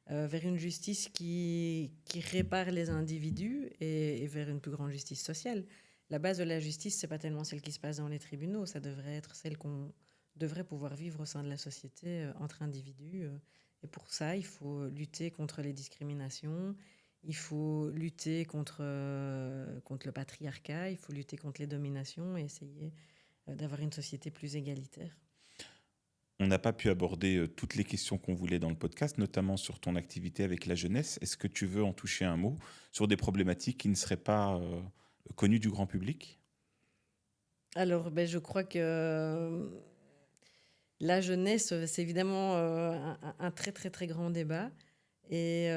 vers une justice qui répare les individus et vers une plus grande justice sociale. La base de la justice, c'est pas tellement celle qui se passe dans les tribunaux, ça devrait être celle qu'on devrait pouvoir vivre au sein de la société entre individus. Et pour ça, il faut lutter contre les discriminations, il faut lutter contre le patriarcat, il faut lutter contre les dominations et essayer d'avoir une société plus égalitaire. On n'a pas pu aborder toutes les questions qu'on voulait dans le podcast, notamment sur ton activité avec la jeunesse. Est-ce que tu veux en toucher un mot sur des problématiques qui ne seraient pas connues du grand public ? Alors, je crois que La jeunesse, c'est évidemment un très très très grand débat. Et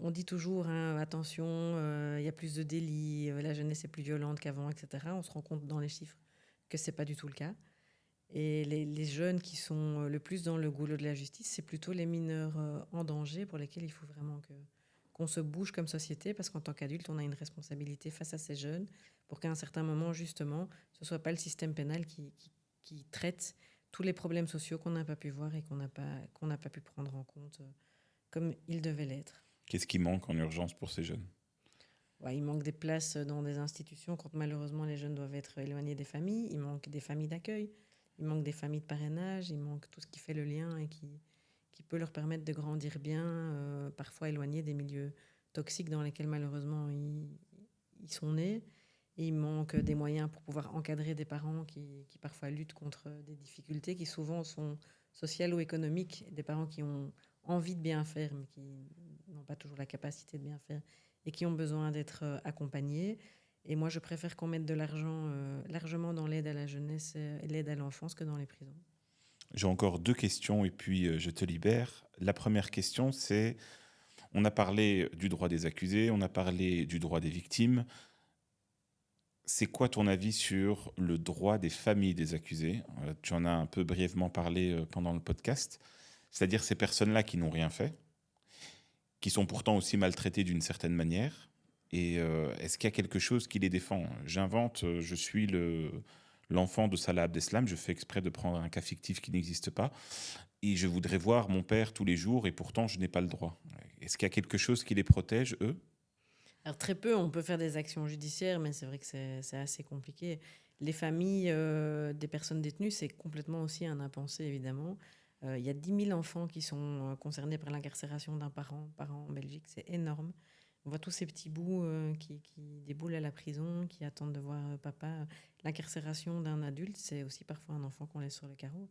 on dit toujours, hein, attention, il y a plus de délits, la jeunesse est plus violente qu'avant, etc. On se rend compte dans les chiffres que c'est pas du tout le cas. Et les jeunes qui sont le plus dans le goulot de la justice, c'est plutôt les mineurs en danger pour lesquels il faut vraiment qu'on se bouge comme société, parce qu'en tant qu'adulte, on a une responsabilité face à ces jeunes pour qu'à un certain moment, justement, ce ne soit pas le système pénal qui traite tous les problèmes sociaux qu'on n'a pas pu voir et qu'on n'a pas pu prendre en compte comme il devait l'être. Qu'est-ce qui manque en urgence pour ces jeunes? Ouais, il manque des places dans des institutions quand malheureusement les jeunes doivent être éloignés des familles. Il manque des familles d'accueil. Il manque des familles de parrainage. Il manque tout ce qui fait le lien et qui peut leur permettre de grandir bien, parfois éloignés des milieux toxiques dans lesquels malheureusement ils sont nés. Et il manque des moyens pour pouvoir encadrer des parents qui parfois luttent contre des difficultés qui souvent sont sociales ou économiques. Des parents qui ont envie de bien faire mais qui n'ont pas toujours la capacité de bien faire et qui ont besoin d'être accompagnés. Et moi, je préfère qu'on mette de l'argent largement dans l'aide à la jeunesse et l'aide à l'enfance que dans les prisons. J'ai encore 2 questions et puis je te libère. La première question, c'est, on a parlé du droit des accusés, on a parlé du droit des victimes. C'est quoi ton avis sur le droit des familles des accusés? Tu en as un peu brièvement parlé pendant le podcast. C'est-à-dire ces personnes-là qui n'ont rien fait, qui sont pourtant aussi maltraitées d'une certaine manière. Et est-ce qu'il y a quelque chose qui les défend? J'invente, je suis l'enfant de Salah Abdeslam, je fais exprès de prendre un cas fictif qui n'existe pas, et je voudrais voir mon père tous les jours, et pourtant je n'ai pas le droit. Est-ce qu'il y a quelque chose qui les protège, eux? Alors très peu, on peut faire des actions judiciaires, mais c'est vrai que c'est assez compliqué. Les familles des personnes détenues, c'est complètement aussi un impensé, évidemment. Il y a 10 000 enfants qui sont concernés par l'incarcération d'un parent en Belgique, c'est énorme. On voit tous ces petits bouts qui déboulent à la prison, qui attendent de voir papa. L'incarcération d'un adulte, c'est aussi parfois un enfant qu'on laisse sur le carreau.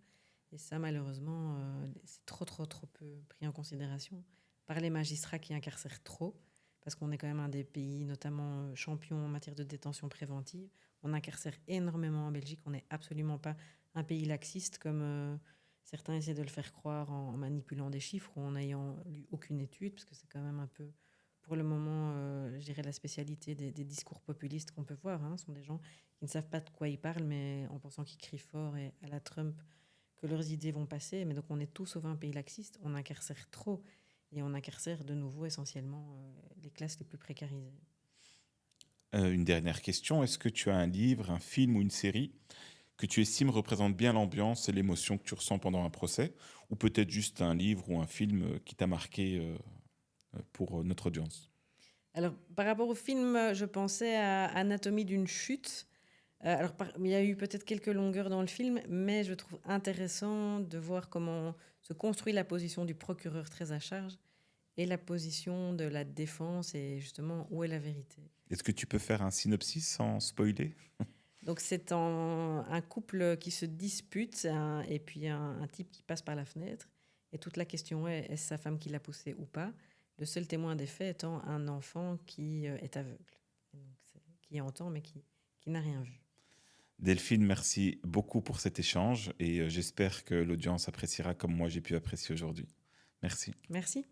Et ça, malheureusement, c'est trop peu pris en considération par les magistrats qui incarcèrent trop, parce qu'on est quand même un des pays, notamment champion en matière de détention préventive. On incarcère énormément en Belgique. On n'est absolument pas un pays laxiste, comme certains essaient de le faire croire en manipulant des chiffres ou en n'ayant lu aucune étude, parce que c'est quand même un peu, pour le moment, je dirais la spécialité des discours populistes qu'on peut voir. Ce sont des gens qui ne savent pas de quoi ils parlent, mais en pensant qu'ils crient fort et à la Trump que leurs idées vont passer. Mais donc on est tous sauf un pays laxiste. On incarcère trop. Et on incarcère de nouveau essentiellement les classes les plus précarisées. Une dernière question, est-ce que tu as un livre, un film ou une série que tu estimes représente bien l'ambiance et l'émotion que tu ressens pendant un procès, ou peut-être juste un livre ou un film qui t'a marqué pour notre audience? Alors, par rapport au film, je pensais à Anatomie d'une chute. Alors, il y a eu peut-être quelques longueurs dans le film, mais je trouve intéressant de voir comment se construit la position du procureur très à charge et la position de la défense et justement où est la vérité. Est-ce que tu peux faire un synopsis sans spoiler? Donc c'est un couple qui se dispute et puis un type qui passe par la fenêtre. Et toute la question est-ce sa femme qui l'a poussé ou pas? Le seul témoin des faits étant un enfant qui est aveugle, et donc qui entend mais qui n'a rien vu. Delphine, merci beaucoup pour cet échange et j'espère que l'audience appréciera comme moi j'ai pu apprécier aujourd'hui. Merci. Merci.